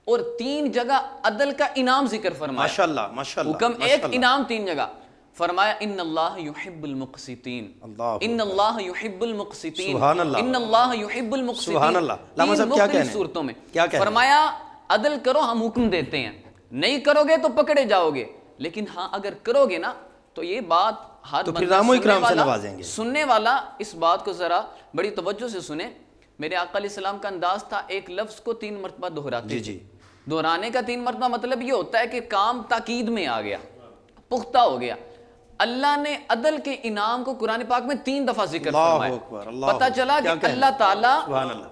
اور 3 جگہ عدل کا انعام ذکر فرمایا۔ ماشاءاللہ ماشاءاللہ، حکم ایک، انعام 3 جگہ فرمایا ان اللہ یحب المقسطین، ان اللہ یحب المقسطین، سبحان اللہ، ان اللہ یحب المقسطین۔ سبحان اللہ۔ علامہ صاحب کیا کہنے ہیں؟ صورتوں میں کیا کہنے ہیں؟ فرمایا عدل کرو، ہم حکم دیتے ہیں، نہیں کرو گے تو پکڑے جاؤ گے، لیکن ہاں اگر کرو گے نا تو یہ بات ہر تو پھر بندہ رام و اکرام سے سننے والا، نوازیں گے۔ سننے والا اس بات کو ذرا بڑی توجہ سے سنے۔ میرے آقا علیہ السلام کا انداز تھا ایک لفظ کو 3 مرتبہ دہراتے تھے۔ دہرانے کا 3 مرتبہ مطلب یہ ہوتا ہے کہ کام تاکید میں آ گیا، پختہ ہو گیا۔ اللہ نے عدل کے انعام کو قرآن پاک میں 3 دفعہ ذکر فرمایا۔ پتہ چلا کہ اللہ تعالیٰ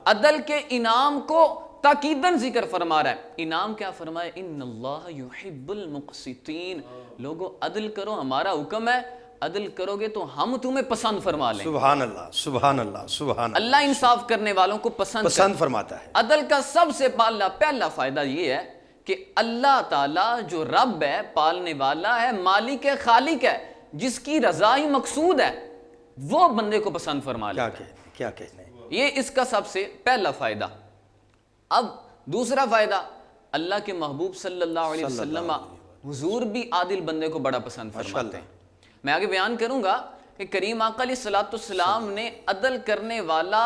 عدل کے انعام کو تاکیداً ذکر فرما رہا ہے۔ انعام کیا فرمایا؟ ان اللہ یحب المقسطین، لوگوں عدل کرو، ہمارا حکم ہے، عدل کرو گے تو ہم تمہیں پسند فرما لیں۔ سبحان اللہ سبحان اللہ سبحان اللہ، اللہ انصاف کرنے والوں کو پسند فرماتا ہے۔ عدل کا سب سے پہلا فائدہ یہ ہے کہ اللہ تعالیٰ جو رب ہے، پالنے والا ہے، مالک ہے، خالق ہے، جس کی رضا ہی مقصود ہے، وہ بندے کو پسند فرما لیتا ہے۔ کیا کہنے ہیں؟ یہ اس کا سب سے پہلا فائدہ۔ اب دوسرا فائدہ، اللہ کے محبوب صلی اللہ علیہ وسلم حضور بھی عادل بندے کو بڑا پسند فرماتے ہیں۔ میں آگے بیان کروں گا کہ کریم آقا علیہ السلام نے عدل کرنے والا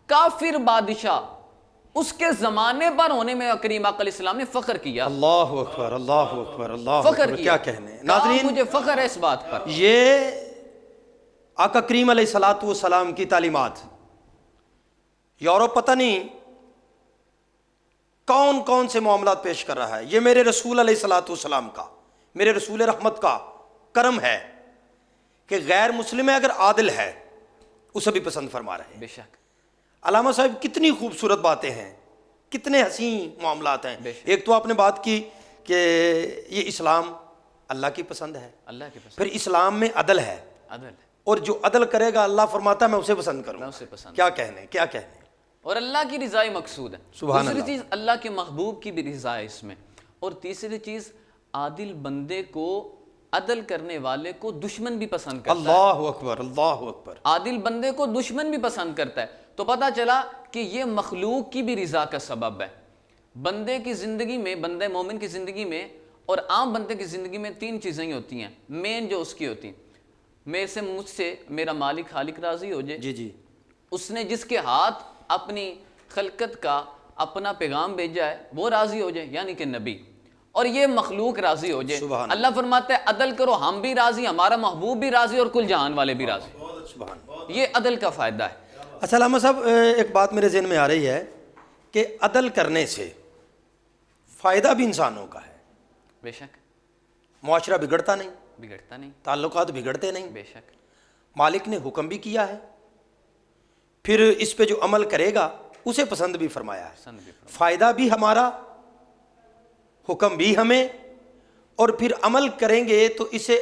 کافر بادشاہ اس کے زمانے پر ہونے میں کریم آقا علیہ السلام نے فخر کیا۔ اللہ اکبر اللہ اکبر اللہ فخر اکبر، کیا، کیا کہنے ہیں ناظرین، مجھے فخر ہے اس بات پر۔ یہ آقا کریم علیہ السلام کی تعلیمات، یورپ پتہ نہیں کون کون سے معاملات پیش کر رہا ہے. یہ میرے رسول علیہ الصلاۃ والسلام کا، میرے رسول رحمت کا کرم ہے کہ غیر مسلم ہے اگر عادل ہے اسے بھی پسند فرما رہے ہیں. بے شک. علامہ صاحب کتنی خوبصورت باتیں ہیں، کتنے حسین معاملات ہیں. ایک تو آپ نے بات کی کہ یہ اسلام اللہ کی پسند ہے، اللہ کے پسند. پھر اسلام میں عدل ہے، عدل ہے. اور جو عدل کرے گا اللہ فرماتا ہے میں اسے پسند کروں. میں اسے پسند. کیا کہنے، کیا کہنے. اور اللہ کی رضا ہی مقصود ہے. سبحان دوسری اللہ. چیز اللہ کے محبوب کی بھی رضا ہے اس میں. اور تیسری چیز عادل بندے کو، عدل کرنے والے کو دشمن بھی پسند کرتا ہے. اللہ اکبر، اللہ اکبر. عادل بندے کو دشمن بھی پسند کرتا ہے. تو پتہ چلا کہ یہ مخلوق کی بھی رضا کا سبب ہے. بندے کی زندگی میں، بندے مومن کی زندگی میں اور عام بندے کی زندگی میں تین چیزیں ہی ہوتی ہیں مین جو اس کی ہوتی ہیں. مجھ سے میرا مالک خالق راضی ہو جائے. جی جی. اس نے جس کے ہاتھ اپنی خلقت کا اپنا پیغام بھیجا ہے وہ راضی ہو جائے، یعنی کہ نبی. اور یہ مخلوق راضی ہو جائے. اللہ فرماتا ہے عدل کرو، ہم بھی راضی، ہمارا محبوب بھی راضی اور کل جہان والے بھی راضی. یہ عدل کا فائدہ ہے. اچھا علامہ صاحب ایک بات میرے ذہن میں آ رہی ہے کہ عدل کرنے سے فائدہ بھی انسانوں کا ہے. بے شک. معاشرہ بگڑتا نہیں، بگڑتا نہیں. تعلقات بگڑتے نہیں. بے شک. مالک نے حکم بھی کیا ہے، پھر اس پہ جو عمل کرے گا اسے پسند بھی فرمایا ہے. فائدہ بھی ہمارا، حکم بھی ہمیں، اور پھر عمل کریں گے تو اسے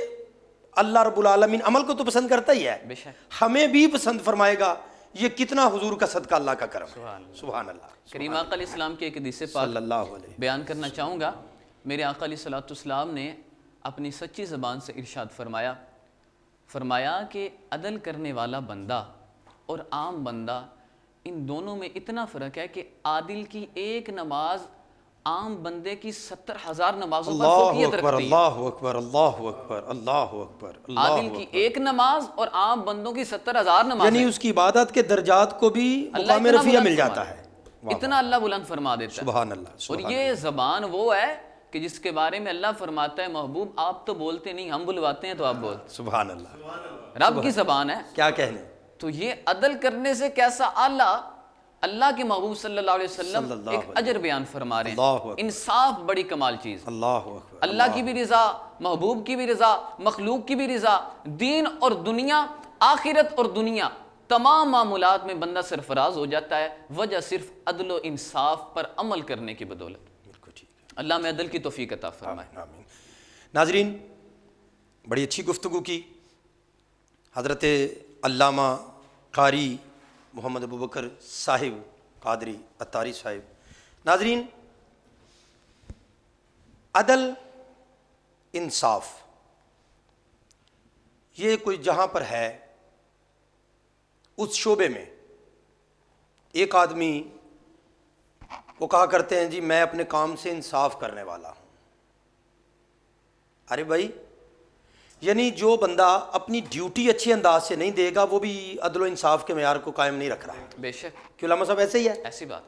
اللہ رب العالمین عمل کو تو پسند کرتا ہی ہے، بے شک. ہمیں بھی پسند فرمائے گا. یہ کتنا حضور کا صدقہ، اللہ کا کرم ہے. سبحان اللہ. کریم آقا علیہ السلام کی ایک حدیث پاک صلی اللہ علیہ بیان کرنا چاہوں گا. میرے آقا علیہ السلام نے اپنی سچی زبان سے ارشاد فرمایا کہ عدل کرنے والا بندہ اور عام بندہ، ان دونوں میں اتنا فرق ہے کہ عادل کی ایک نماز عام بندے کی 70,000 نمازوں پر فوقیت رکھتی ہے. اللہ اکبر، اللہ اکبر، اللہ اکبر. عادل کی ایک نماز اور عام بندوں کی 70,000 نماز، یعنی اس کی عبادت کے درجات کو بھی مقام رفیع مل جاتا ہے. اتنا اللہ بلند فرما دیتا ہے. سبحان اللہ. اور یہ زبان وہ ہے کہ جس کے بارے میں اللہ فرماتا ہے محبوب آپ تو بولتے نہیں، ہم بلواتے ہیں تو آپ بولتے. سبحان اللہ. رب کی زبان ہے. کیا کہنے. تو یہ عدل کرنے سے کیسا اللہ کے محبوب صلی اللہ علیہ وسلم ایک اجر بیان فرما رہے ہیں. انصاف بڑی کمال چیز. اللہ اکبر. اللہ کی بھی رضا، محبوب کی بھی رضا، مخلوق کی بھی رضا. دین اور دنیا، آخرت اور دنیا، تمام معاملات میں بندہ سرفراز ہو جاتا ہے، وجہ صرف عدل و انصاف پر عمل کرنے کی بدولت. اللہ میں عدل کی توفیق عطا فرمائے. آمین. ناظرین بڑی اچھی گفتگو کی حضرت علامہ قاری محمد ابوبکر صاحب قادری اتاری صاحب. ناظرین عدل، انصاف، یہ کوئی جہاں پر ہے اس شعبے میں ایک آدمی وہ کہا کرتے ہیں جی میں اپنے کام سے انصاف کرنے والا ہوں. ارے بھائی، یعنی جو بندہ اپنی ڈیوٹی اچھے انداز سے نہیں دے گا وہ بھی عدل و انصاف کے معیار کو قائم نہیں رکھ رہا ہے. بے شک. کیوں علامہ صاحب ایسے ہی ہے؟ ایسی بات.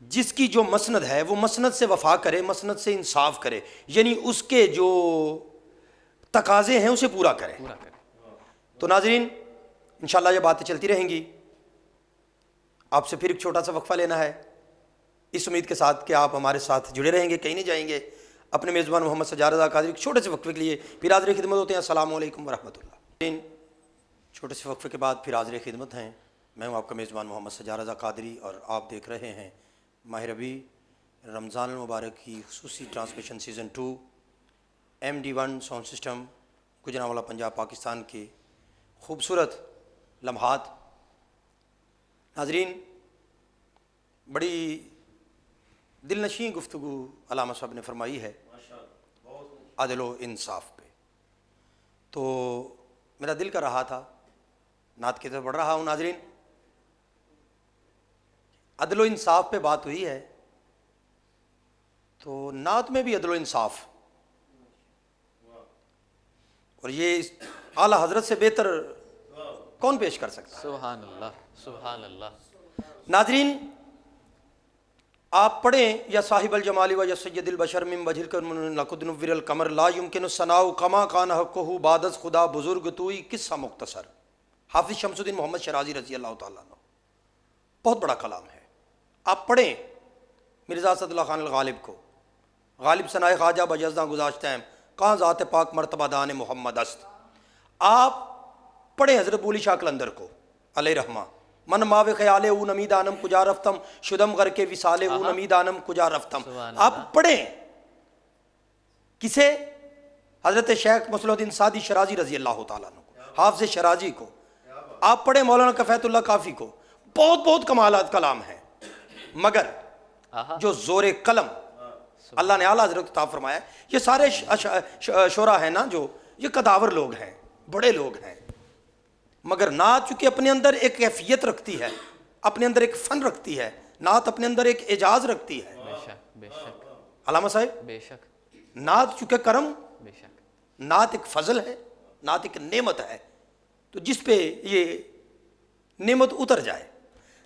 جس کی جو مسند ہے وہ مسند سے وفا کرے، مسند سے انصاف کرے، یعنی اس کے جو تقاضے ہیں اسے پورا کرے. تو ناظرین انشاءاللہ یہ باتیں چلتی رہیں گی. آپ سے پھر ایک چھوٹا سا وقفہ لینا ہے، اس امید کے ساتھ کہ آپ ہمارے ساتھ جڑے رہیں گے، کہیں نہیں جائیں گے. اپنے میزبان محمد سجاد رضا قادری ایک چھوٹے سے وقفے کے لیے پھر حاضر خدمت ہوتے ہیں. السلام علیکم ورحمۃ اللہ. چھوٹے سے وقفے کے بعد پھر حاضر خدمت ہیں. میں ہوں آپ کا میزبان محمد سجاد رضا قادری اور آپ دیکھ رہے ہیں ماہ ربیع رمضان المبارک کی خصوصی transmission season 2 MD1 sound system Gujranwala Punjab Pakistan کے خوبصورت لمحات. ناظرین بڑی دل نشیں گفتگو علامہ صاحب نے فرمائی ہے عدل و انصاف پہ. تو میرا دل کر رہا تھا، نعت کی طرف بڑھ رہا ہوں. ناظرین عدل و انصاف پہ بات ہوئی ہے تو نعت میں بھی عدل و انصاف، اور یہ اعلیٰ حضرت سے بہتر کون پیش کر سکتا ہے؟ سبحان اللہ، سبحان اللہ. ناظرین آپ پڑھیں یا صاحب الجمال و یا سید البشر من وجہ لقد نور القمر لا يمكن الثناء كما كان حقه بعد از خدا بزرگ توئی قصہ مختصر. حافظ شمس الدین محمد شرازی رضی اللہ تعالیٰ عنہ. بہت بڑا کلام ہے، آپ پڑھیں مرزا اسد اللہ خان الغالب کو، غالب ثنائے خواجہ بجزداں گذاشتہ ہیں، کہاں ذات پاک مرتبہ دان محمد است۔ آپ پڑھیں حضرت بولی شاہ قلندر کو علیہ رحمہ، من ماو خیالے او نمی دانم کجا رفتم، شدم غر کے وصالے او نمی دانم کجا رفتم۔ آپ پڑھیں کسے؟ حضرت شیخ مصلح الدین سعدی شرازی رضی اللہ تعالیٰ عنہ کو، حافظ شرازی کو۔ آپ پڑھیں مولانا کفایت اللہ کافی کو، بہت بہت کمالات کلام ہیں، مگر جو زور قلم اللہ نے اعلیٰ حضرت عطا فرمایا ہے، یہ سارے شعراء ہیں نا جو یہ قداور لوگ ہیں، بڑے لوگ ہیں، مگر نعت چونکہ اپنے اندر ایک کیفیت رکھتی ہے، اپنے اندر ایک فن رکھتی ہے، نعت اپنے اندر ایک اعجاز رکھتی ہے۔ بے شک بے شک علامہ صاحب، بے شک نعت چونکہ کرم، بے شک نعت ایک فضل ہے، نعت ایک نعمت ہے، تو جس پہ یہ نعمت اتر جائے۔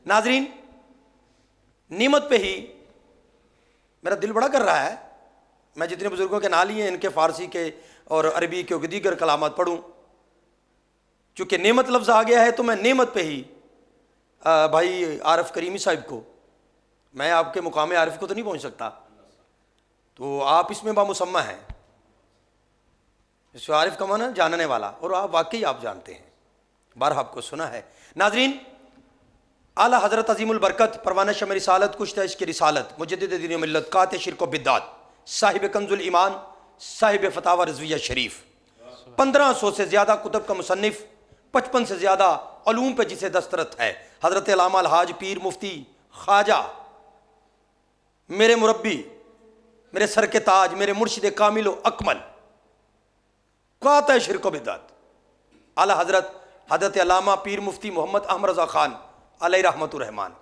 ناظرین، نعمت پہ ہی میرا دل بڑا کر رہا ہے، میں جتنے بزرگوں کے نام لیے ان کے فارسی کے اور عربی کے دیگر کلامات پڑھوں، چونکہ نعمت لفظ آ گیا ہے تو میں نعمت پہ ہی بھائی عارف کریمی صاحب کو، میں آپ کے مقام عارف کو تو نہیں پہنچ سکتا، تو آپ اس میں بامسمہ ہیں، اس عارف کا معنی جاننے والا، اور آپ واقعی آپ جانتے ہیں، بارہ آپ کو سنا ہے۔ ناظرین، اعلیٰ حضرت عظیم البرکت پروانہ شمع رسالت کشتہ عشق رسالت مجدد دین و ملت قاطع شرک و بدعت صاحب کنز الایمان صاحب فتاوی رضویہ شریف، 1500 سے زیادہ کتب کا مصنف، 55 سے زیادہ علوم پہ جسے دسترت ہے، حضرت علامہ الحاج پیر مفتی خواجہ، میرے مربی، میرے سر کے تاج، میرے مرشد کامل و اکمل، قاطع شرک و بدعت، اعلیٰ حضرت علامہ پیر مفتی محمد احمد رضا خان علیہ رحمت الرحمان،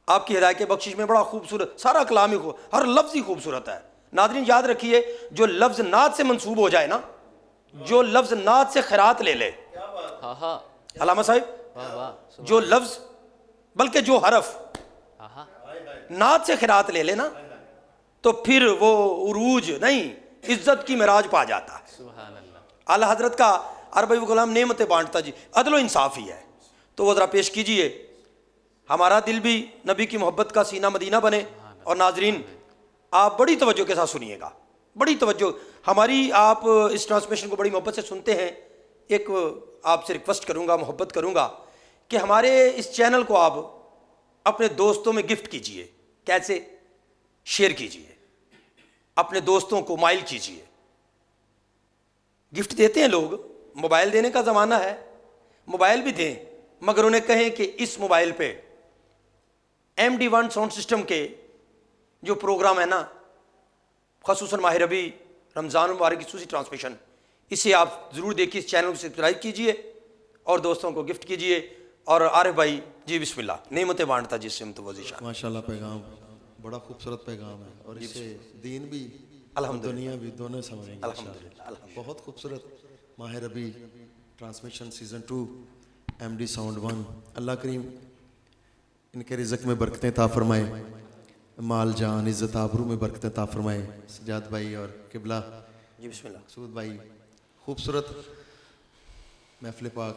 آپ کی ہدایت بخشش میں بڑا خوبصورت، سارا کلام ہی ہر لفظ ہی خوبصورت ہے۔ ناظرین یاد رکھیے، جو لفظ نعت سے منسوب ہو جائے نا، جو لفظ نعت سے خیرات لے لے، علامہ صاحب، جو لفظ بلکہ جو حرف نعت سے خیرات لے لے نا، تو پھر وہ عروج نہیں، عزت کی معراج پا جاتا ہے۔ سبحان اللہ۔ اعلیٰ حضرت کا عربی غلام نعمتیں بانٹتا جی، عدل و انصاف ہی ہے، تو وہ ذرا پیش کیجئے، ہمارا دل بھی نبی کی محبت کا سینہ مدینہ بنے۔ اور ناظرین آپ بڑی توجہ کے ساتھ سنیے گا، بڑی توجہ، ہماری آپ اس ٹرانسمیشن کو بڑی محبت سے سنتے ہیں، ایک آپ سے ریکویسٹ کروں گا، محبت کروں گا کہ ہمارے اس چینل کو آپ اپنے دوستوں میں گفٹ کیجئے۔ کیسے؟ شیئر کیجئے، اپنے دوستوں کو مائل کیجئے۔ گفٹ دیتے ہیں لوگ، موبائل دینے کا زمانہ ہے، موبائل بھی دیں، مگر انہیں کہیں کہ اس موبائل پہ MD1 ساؤنڈ سسٹم کے جو پروگرام ہے نا، خصوصاً ماہ ربیع رمضان المبارک کی خصوصی ٹرانسمیشن، اسے آپ ضرور دیکھیے، اس چینل کو سبسکرائب کیجئے اور دوستوں کو گفٹ کیجئے۔ اور عارف بھائی جی بسم اللہ، نعمتیں بانٹتا جس سے متوازی شان۔ ماشاءاللہ پیغام بڑا خوبصورت پیغام ہے، اور اس سے دین بھی دنیا بھی دونوں سمجھیں گے انشاءاللہ۔ بہت خوبصورت ماہ ربیع ٹرانسمیشن سیزن 2 MD ساؤنڈ 1، اللہ کریم ان کے رزق میں برکتیں عطا فرمائے، مال جان عزت آبرو میں برکتیں عطا فرمائے۔ سجاد بھائی اور قبلہ جی بسم اللہ۔ سعود بھائی، خوبصورت محفل پاک،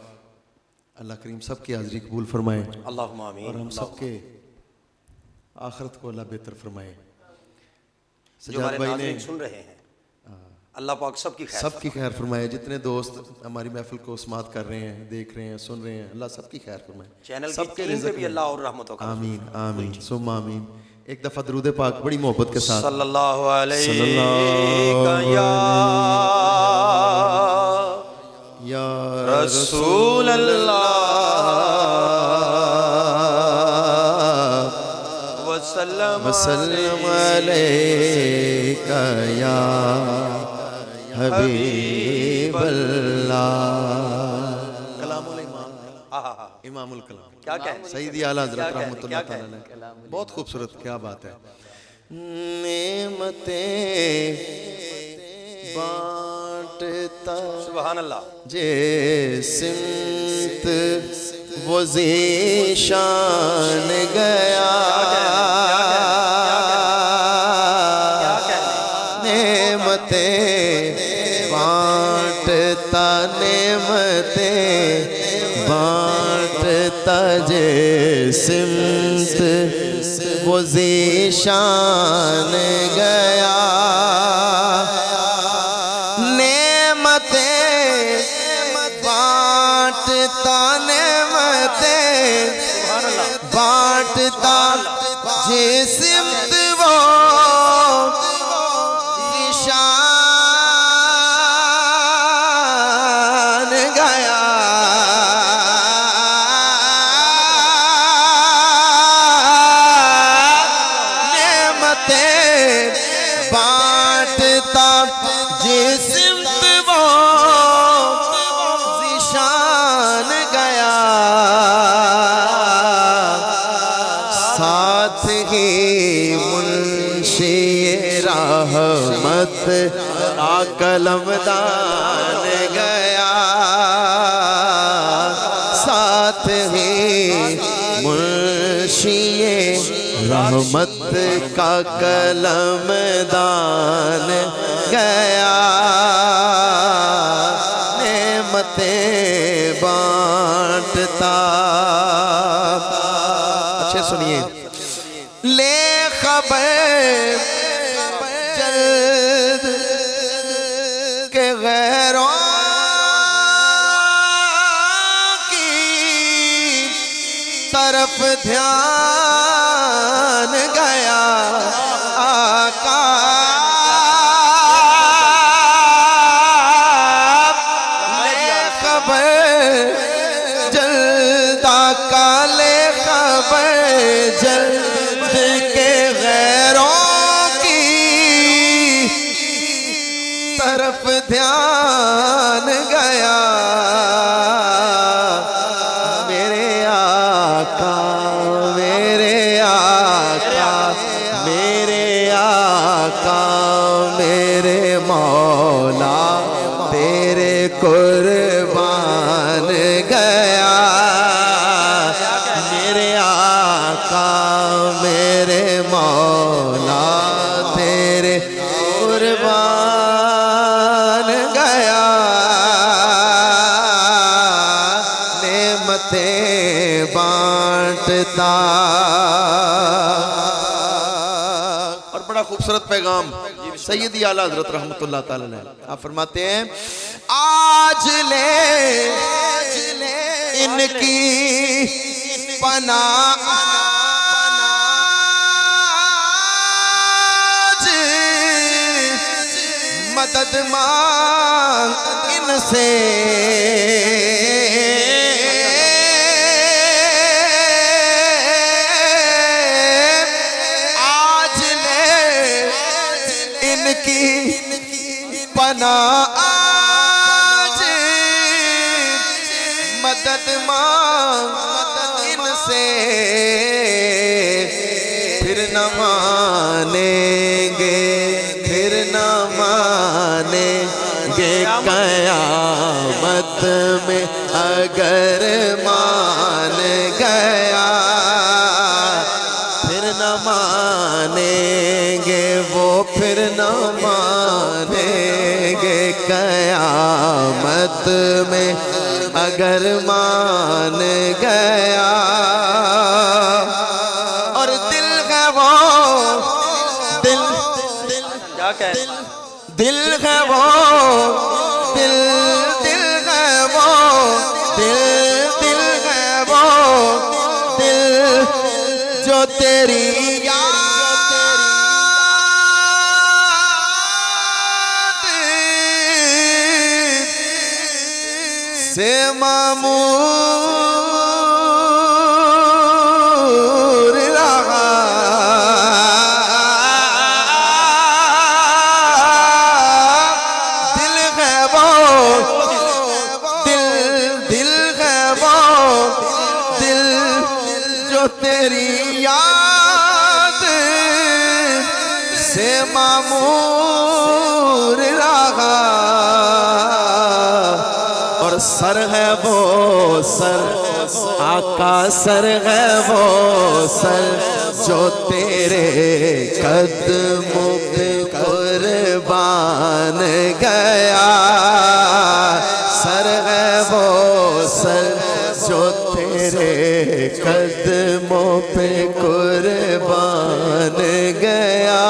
اللہ کریم سب کی حاضری قبول فرمائے، اللہم آمین، اور ہم سب کے آخرت کو اللہ بہتر فرمائے۔ جو سجاد ہمارے بھائی نے ناظرین سن رہے ہیں، اللہ پاک سب کی خیر، سب کی خیر فرمائے، جتنے دوست ہماری محفل کو سماعت کر رہے ہیں، دیکھ رہے ہیں، سن رہے ہیں، اللہ سب کی خیر فرمائے، چینل سب کی کے ٹیم پہ رزق بھی میں۔ اللہ اور رحمتوں کا آمین آمین ثم آمین۔ ایک دفعہ درود پاک بڑی محبت کے ساتھ، صلی اللہ علیہ صلی اللہ یا رسول اللہ وسلم علیکہ یا حبیب اللہ۔ کلام الامام، امام الکلام، کیا کہیں، سیدی اعلیٰ حضرت رحمۃ اللہ تعالیٰ علیہ، بہت خوبصورت، کیا بات ہے۔ نعمتیں بانٹتا سبحان اللہ، جے سمت وہ ذیشان گیا، نعمتیں بانٹتا، نعمتیں بانٹتا جے سمت وہ ذیشان گیا، نعمتیں بانٹتا، نعمتیں بانٹتا جس سمت وہ ذیشان گیا، نعمتیں بانٹتا جس سمت وہ ذیشان گیا، ساتھ ہی منشی رحمت کا قلم دان گیا، ساتھ ہی منشی رحمت کا قلم دان گیا، نعمتیں بانٹتا۔ اچھے سنیے، لے خبر جلد کہ غیروں کی طرف دھیان گیا، آقا لے خبر جلد، آقا لے خبر جلد کے غیروں کی طرف دھیان گیا، میرے آقا میرے آقا میرے آقا میرے مولا تیرے قربان گیا، میرے آقا میرے مولا تیرے قربان گیا، نعمتیں بانٹتا۔ اور بڑا خوبصورت پیغام سیدی اعلیٰ حضرت رحمت اللہ تعالیٰ نے، آپ فرماتے ہیں آج لے ان کی پناہ، آج مدد مانگ ان سے، آج لے ان کی پناہ، آج مدد مانگ ان سے، پھر نہ مانیں گے، پھر نہ مانیں گے قیامت میں اگر مان گیا، پھر نہ مانیں گے وہ، پھر نہ مانیں گے قیامت میں اگر مان گیا، اور دل ہے وہ دل، کیا کہے دل ہے وہ دل، دل ہے وہ دل، دل ہے وہ دل جو تیری یاد سے معمور رہا، دل ہے وہ دل، دل ہے وہ دل جو تیری یاد سے معمور رہا، اور سر ہے وہ سر، آقا سر ہے وہ سر جو تیرے قدموں پہ قربان گیا، سر ہے وہ سر جو تیرے قدم قدموں پہ قربان گیا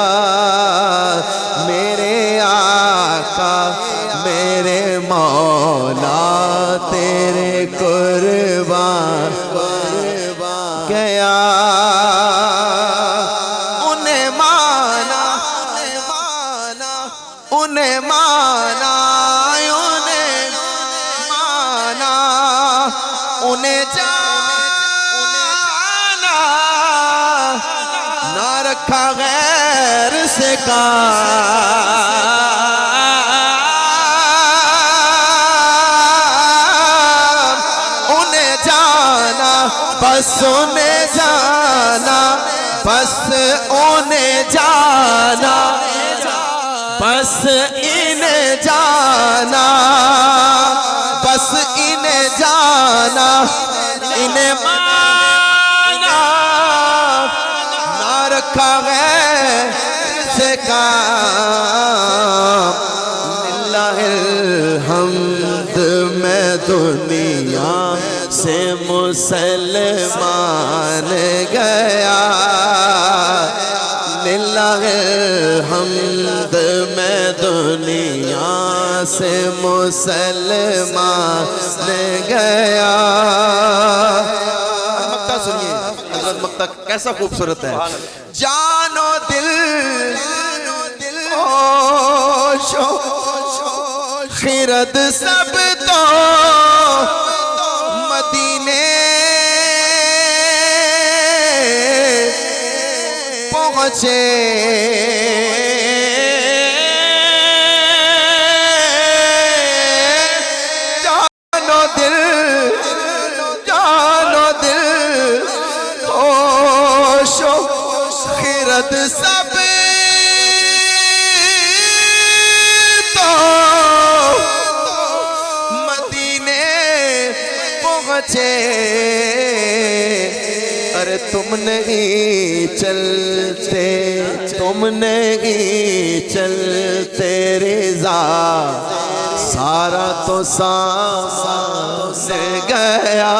میرے آقا میرے مولا تیرے قربان گیا انہیں مانا انہیں مانا انہیں جانا نہ رکھا غیر سے کام انہیں جانا بس انہیں جانا بس انہیں جانا بس انہیں جانا بس انہیں جانا انہیں مانا نہ رکھا غیر سے کام للہ الحمد میں دنیا سے مسلمان گیا للہ الحمد میں دنیا سے مسلمان گیا مقطع سنیے حضرت مقطع کیسا خوبصورت ہے جان و دل ہوش و خرد سب تو مدینے پہنچے جان و دل ہوش و خرد سب تو مدینے پہنچے ارے تم نہیں چلتے تم نہیں چلتے رضا سارا تو سامنے گیا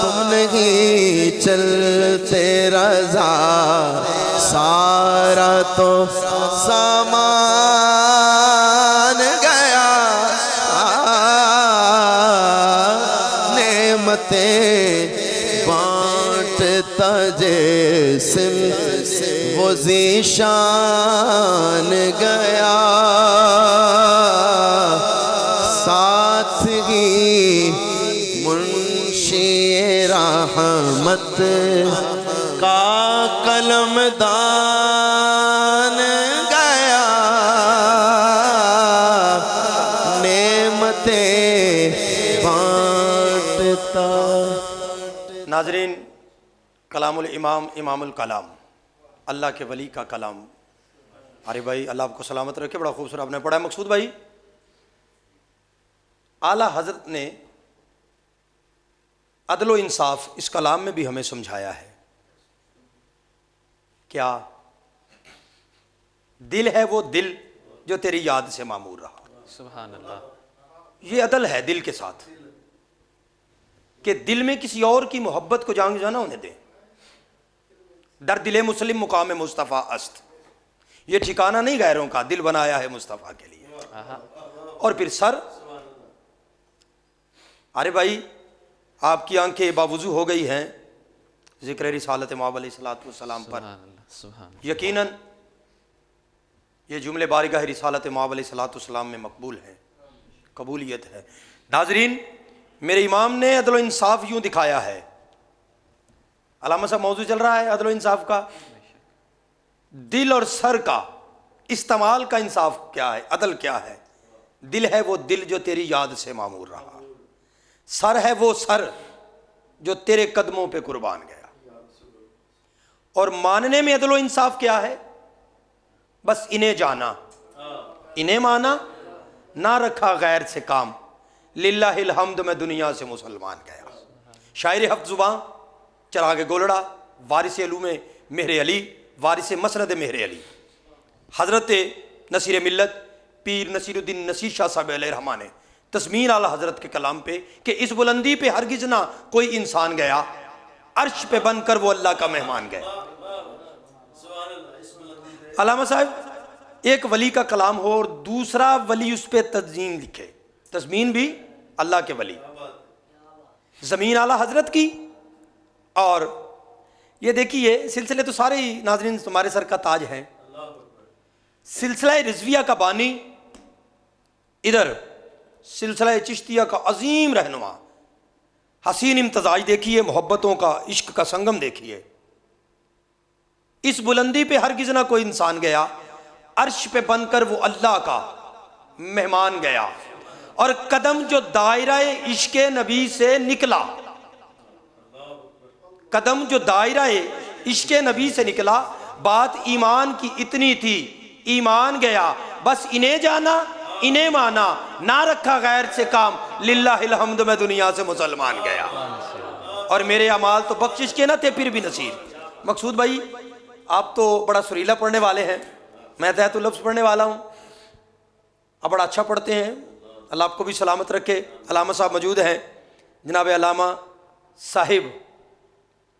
تم نہیں چلتے رضا سارا تو سامان گیا نعمتیں بانٹتا جسم وہ ذیشان گیا ساتھ ہی منشی رحمت کا قلم دان گیا نعمتیں بانٹتا ناظرین کلام الامام امام الکلام اللہ کے ولی کا کلام ارے بھائی اللہ آپ کو سلامت رکھے بڑا خوبصورت آپ نے پڑھا ہے مقصود بھائی اعلیٰ حضرت نے عدل و انصاف اس کلام میں بھی ہمیں سمجھایا ہے کیا دل ہے وہ دل جو تیری یاد سے معمور رہا سبحان اللہ یہ عدل ہے دل کے ساتھ کہ دل میں کسی اور کی محبت کو جان جانا انہیں دیں در دل مسلم مقام مصطفیٰ است یہ ٹھکانہ نہیں غیروں کا دل بنایا ہے مصطفیٰ کے لیے اور پھر سر ارے بھائی آپ کی آنکھیں باوضو ہو گئی ہیں ذکر رسالت مآب علیہ السلام پر یقیناً یہ جملے بارگاہ رسالت مآب علیہ السلام میں مقبول ہیں قبولیت ہے ناظرین میرے امام نے عدل و انصاف یوں دکھایا ہے علامہ صاحب موضوع چل رہا ہے عدل و انصاف کا دل اور سر کا استعمال کا انصاف کیا ہے عدل کیا ہے دل ہے وہ دل جو تیری یاد سے معمور رہا سر ہے وہ سر جو تیرے قدموں پہ قربان گیا اور ماننے میں عدل و انصاف کیا ہے بس انہیں جانا انہیں مانا نہ رکھا غیر سے کام للہ الحمد میں دنیا سے مسلمان گیا شاعر ہفت زباں چراغ گولڑا وارث علوم مہر علی وارث مسند مہر علی حضرت نصیر ملت پیر نصیر الدین نصیر شاہ صاحب علیہ رحمٰ نے تسمین اعلیٰ حضرت کے کلام پہ کہ اس بلندی پہ ہرگز نہ کوئی انسان گیا عرش پہ بن کر وہ اللہ کا مہمان گیا۔ علامہ صاحب ایک ولی کا کلام ہو اور دوسرا ولی اس پہ تزمین لکھے، تزمین بھی اللہ کے ولی، زمین اعلیٰ حضرت کی، اور یہ دیکھیے سلسلے تو سارے ہی ناظرین تمہارے سر کا تاج ہیں۔ سلسلہ رضویہ کا بانی، ادھر سلسلہ چشتیہ کا عظیم رہنما، حسین امتزاج دیکھیے، محبتوں کا عشق کا سنگم دیکھیے۔ اس بلندی پہ ہرگز نہ کوئی انسان گیا، عرش پہ بن کر وہ اللہ کا مہمان گیا، اور قدم جو دائرہ عشق نبی سے نکلا، قدم جو دائرہ عشق نبی سے نکلا، بات ایمان کی اتنی تھی، ایمان گیا، بس انہیں جانا انہیں مانا، نہ رکھا غیر سے کام، للہ الحمد میں دنیا سے مسلمان گیا، اور میرے اعمال تو بخشش کے نہ تھے پھر بھی نصیر۔ مقصود بھائی آپ تو بڑا سریلا پڑھنے والے ہیں، میں تحت لفظ پڑھنے والا ہوں، آپ بڑا اچھا پڑھتے ہیں، اللہ آپ کو بھی سلامت رکھے۔ علامہ صاحب موجود ہیں، جناب علامہ صاحب،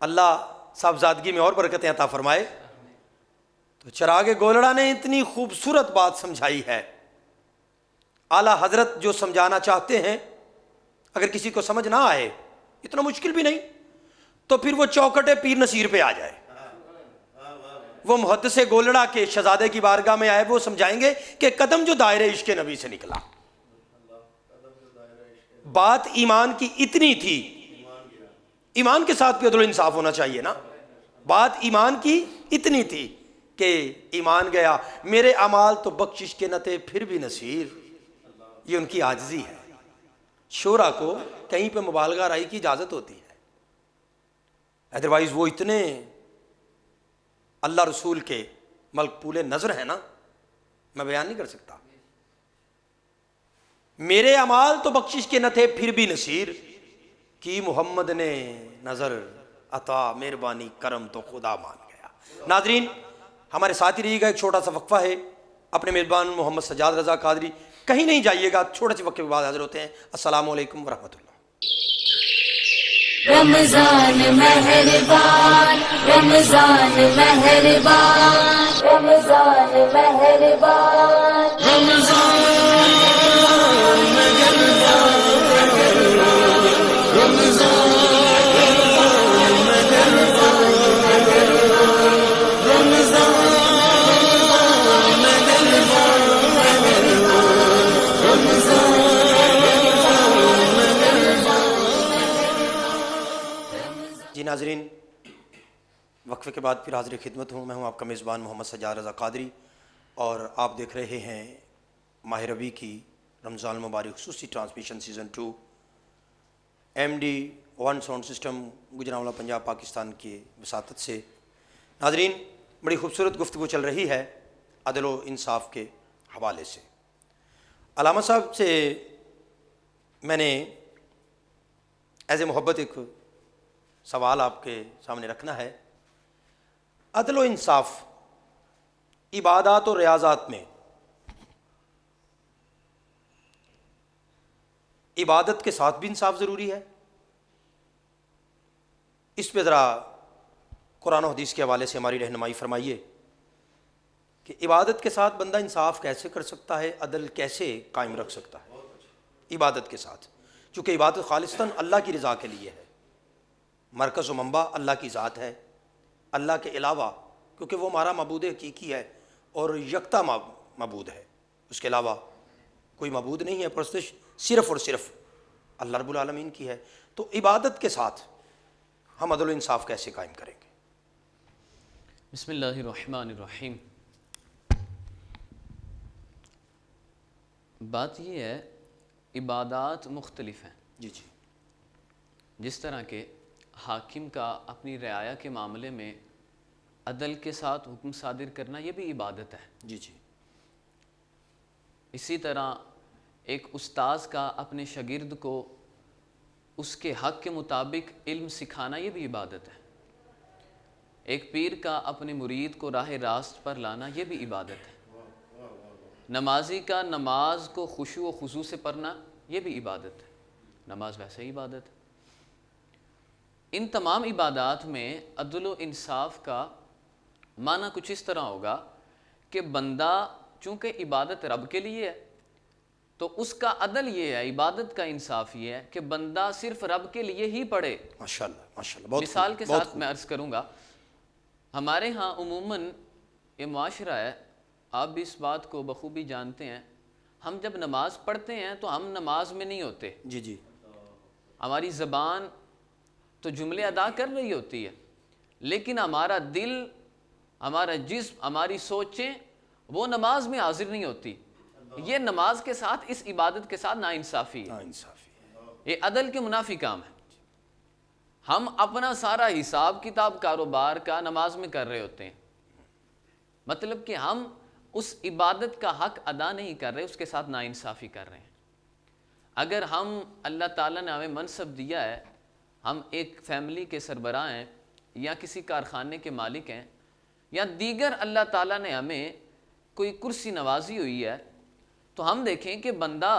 اللہ صاحبزادگی میں اور برکتیں عطا فرمائے۔ تو چراغ گولڑا نے اتنی خوبصورت بات سمجھائی ہے، اعلیٰ حضرت جو سمجھانا چاہتے ہیں، اگر کسی کو سمجھ نہ آئے، اتنا مشکل بھی نہیں، تو پھر وہ چوکٹ پیر نصیر پہ آ جائے، وہ محدث گولڑا کے شہزادے کی بارگاہ میں آئے، وہ سمجھائیں گے کہ قدم جو دائرہ عشق نبی سے نکلا، بات ایمان کی اتنی تھی، ایمان کے ساتھ بھی عدل و انصاف ہونا چاہیے نا، بات ایمان کی اتنی تھی کہ ایمان گیا، میرے اعمال تو بخشش کے نہ تھے پھر بھی نصیر۔ یہ ان کی عاجزی ہے۔ شعرا کو کہیں پہ مبالغہ رائی کی اجازت ہوتی ہے، ادروائز وہ اتنے اللہ رسول کے ملک پولے نظر ہیں نا، میں بیان نہیں کر سکتا۔ میرے اعمال تو بخشش کے نہ تھے پھر بھی نصیر، کی محمد نے نظر عطا مہربانی کرم تو خدا مان گیا۔ ناظرین ہمارے ساتھ ہی رہیے گا، ایک چھوٹا سا وقفہ ہے، اپنے میزبان محمد سجاد رضا قادری کہیں نہیں جائیے گا، چھوٹے سے وقفے کے بعد حاضر ہوتے ہیں۔ السلام علیکم ورحمۃ اللہ۔ رمضان مہربان، رمضان مہربان، رمضان مہربان، جی ناظرین وقفے کے بعد پھر حاضر خدمت ہوں، میں ہوں آپ کا میزبان محمد سجاد رضا قادری، اور آپ دیکھ رہے ہیں ماہ ربیع کی رمضان المبارک خصوصی transmission season 2 MD1 sound system Gujranwala Punjab Pakistan کی وساطت سے۔ ناظرین بڑی خوبصورت گفتگو چل رہی ہے عدل و انصاف کے حوالے سے۔ علامہ صاحب سے میں نے ایز اے محبت ایک سوال آپ کے سامنے رکھنا ہے۔ عدل و انصاف عبادات اور ریاضات میں، عبادت کے ساتھ بھی انصاف ضروری ہے، اس پہ ذرا قرآن و حدیث کے حوالے سے ہماری رہنمائی فرمائیے کہ عبادت کے ساتھ بندہ انصاف کیسے کر سکتا ہے، عدل کیسے قائم رکھ سکتا ہے عبادت کے ساتھ، چونکہ عبادت خالصتاً اللہ کی رضا کے لیے ہے، مرکز و منبع اللہ کی ذات ہے، اللہ کے علاوہ، کیونکہ وہ ہمارا معبود حقیقی ہے اور یکتا معبود ہے، اس کے علاوہ کوئی معبود نہیں ہے، پرستش صرف اور صرف اللہ رب العالمین کی ہے۔ تو عبادت کے ساتھ ہم عدل و انصاف کیسے قائم کریں گے؟ بسم اللہ الرحمن الرحیم۔ بات یہ ہے عبادات مختلف ہیں، جی جس طرح کہ حاکم کا اپنی رعایا کے معاملے میں عدل کے ساتھ حکم صادر کرنا یہ بھی عبادت ہے۔ جی اسی طرح ایک استاذ کا اپنے شاگرد کو اس کے حق کے مطابق علم سکھانا یہ بھی عبادت ہے۔ ایک پیر کا اپنے مرید کو راہ راست پر لانا یہ بھی عبادت ہے۔ نمازی کا نماز کو خشوع و خضوع سے پڑھنا یہ بھی عبادت ہے، نماز ویسے ہی عبادت ہے۔ ان تمام عبادات میں عدل و انصاف کا معنی کچھ اس طرح ہوگا کہ بندہ چونکہ عبادت رب کے لیے ہے تو اس کا عدل یہ ہے، عبادت کا انصاف یہ ہے کہ بندہ صرف رب کے لیے ہی پڑھے۔ ماشاءاللہ ماشاءاللہ، مثال کے ساتھ میں عرض کروں گا، ہمارے ہاں عموماً یہ معاشرہ ہے، آپ بھی اس بات کو بخوبی جانتے ہیں، ہم جب نماز پڑھتے ہیں تو ہم نماز میں نہیں ہوتے، جی جی، ہماری زبان تو جملے ادا کر رہی ہوتی ہے لیکن ہمارا دل، ہمارا جسم، ہماری سوچیں وہ نماز میں حاضر نہیں ہوتی۔ یہ نماز کے ساتھ، اس عبادت کے ساتھ ناانصافی ہے، ناانصافی ہے، یہ عدل کے منافی کام ہے۔ ہم اپنا سارا حساب کتاب کاروبار کا نماز میں کر رہے ہوتے ہیں، مطلب کہ ہم اس عبادت کا حق ادا نہیں کر رہے، اس کے ساتھ ناانصافی کر رہے ہیں۔ اگر ہم، اللہ تعالیٰ نے ہمیں منصب دیا ہے، ہم ایک فیملی کے سربراہ ہیں یا کسی کارخانے کے مالک ہیں یا دیگر اللہ تعالیٰ نے ہمیں کوئی کرسی نوازی ہوئی ہے، تو ہم دیکھیں کہ بندہ،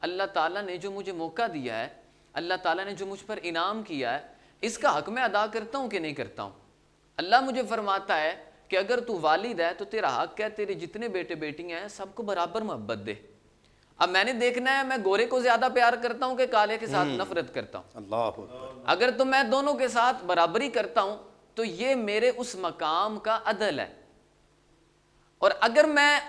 اللہ تعالیٰ نے جو مجھے موقع دیا ہے، اللہ تعالیٰ نے جو مجھ پر انعام کیا ہے، اس کا حق میں ادا کرتا ہوں کہ نہیں کرتا ہوں۔ اللہ مجھے فرماتا ہے کہ اگر تو والد ہے تو تیرا حق ہے تیرے جتنے بیٹے بیٹیاں ہیں سب کو برابر محبت دے۔ اب میں نے دیکھنا ہے میں گورے کو زیادہ پیار کرتا ہوں کہ کالے کے ساتھ نفرت کرتا ہوں۔ اللہ اکبر، اگر تو میں دونوں کے ساتھ برابری کرتا ہوں تو یہ میرے اس مقام کا عدل ہے، اور اگر میں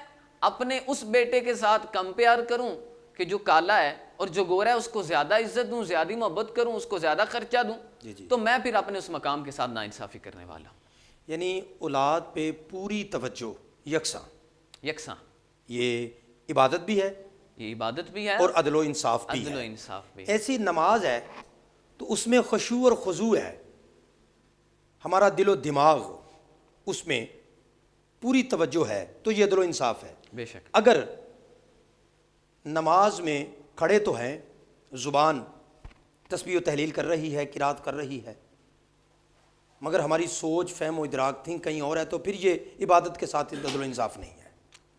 اپنے اس بیٹے کے ساتھ کمپیئر کروں کہ جو کالا ہے اور جو گورا ہے اس کو زیادہ عزت دوں، زیادہ محبت کروں، اس کو زیادہ خرچہ دوں، تو میں پھر اپنے اس مقام کے ساتھ ناانصافی کرنے والا ہوں۔ یعنی اولاد پہ پوری توجہ یکساں، یہ عبادت بھی ہے یہ عبادت بھی ہے اور عدل و انصاف بھی عدل و ہے۔ انصاف بھی ہے۔ ایسی نماز ہے تو اس میں خشوع اور خضوع ہے، ہمارا دل و دماغ اس میں پوری توجہ ہے، تو یہ عدل و انصاف ہے۔ بے شک، اگر نماز میں کھڑے تو ہیں، زبان تسبیح و تحلیل کر رہی ہے، قرات کر رہی ہے، مگر ہماری سوچ، فہم و ادراک تھنک کہیں اور ہے، تو پھر یہ عبادت کے ساتھ عدل و انصاف نہیں ہے،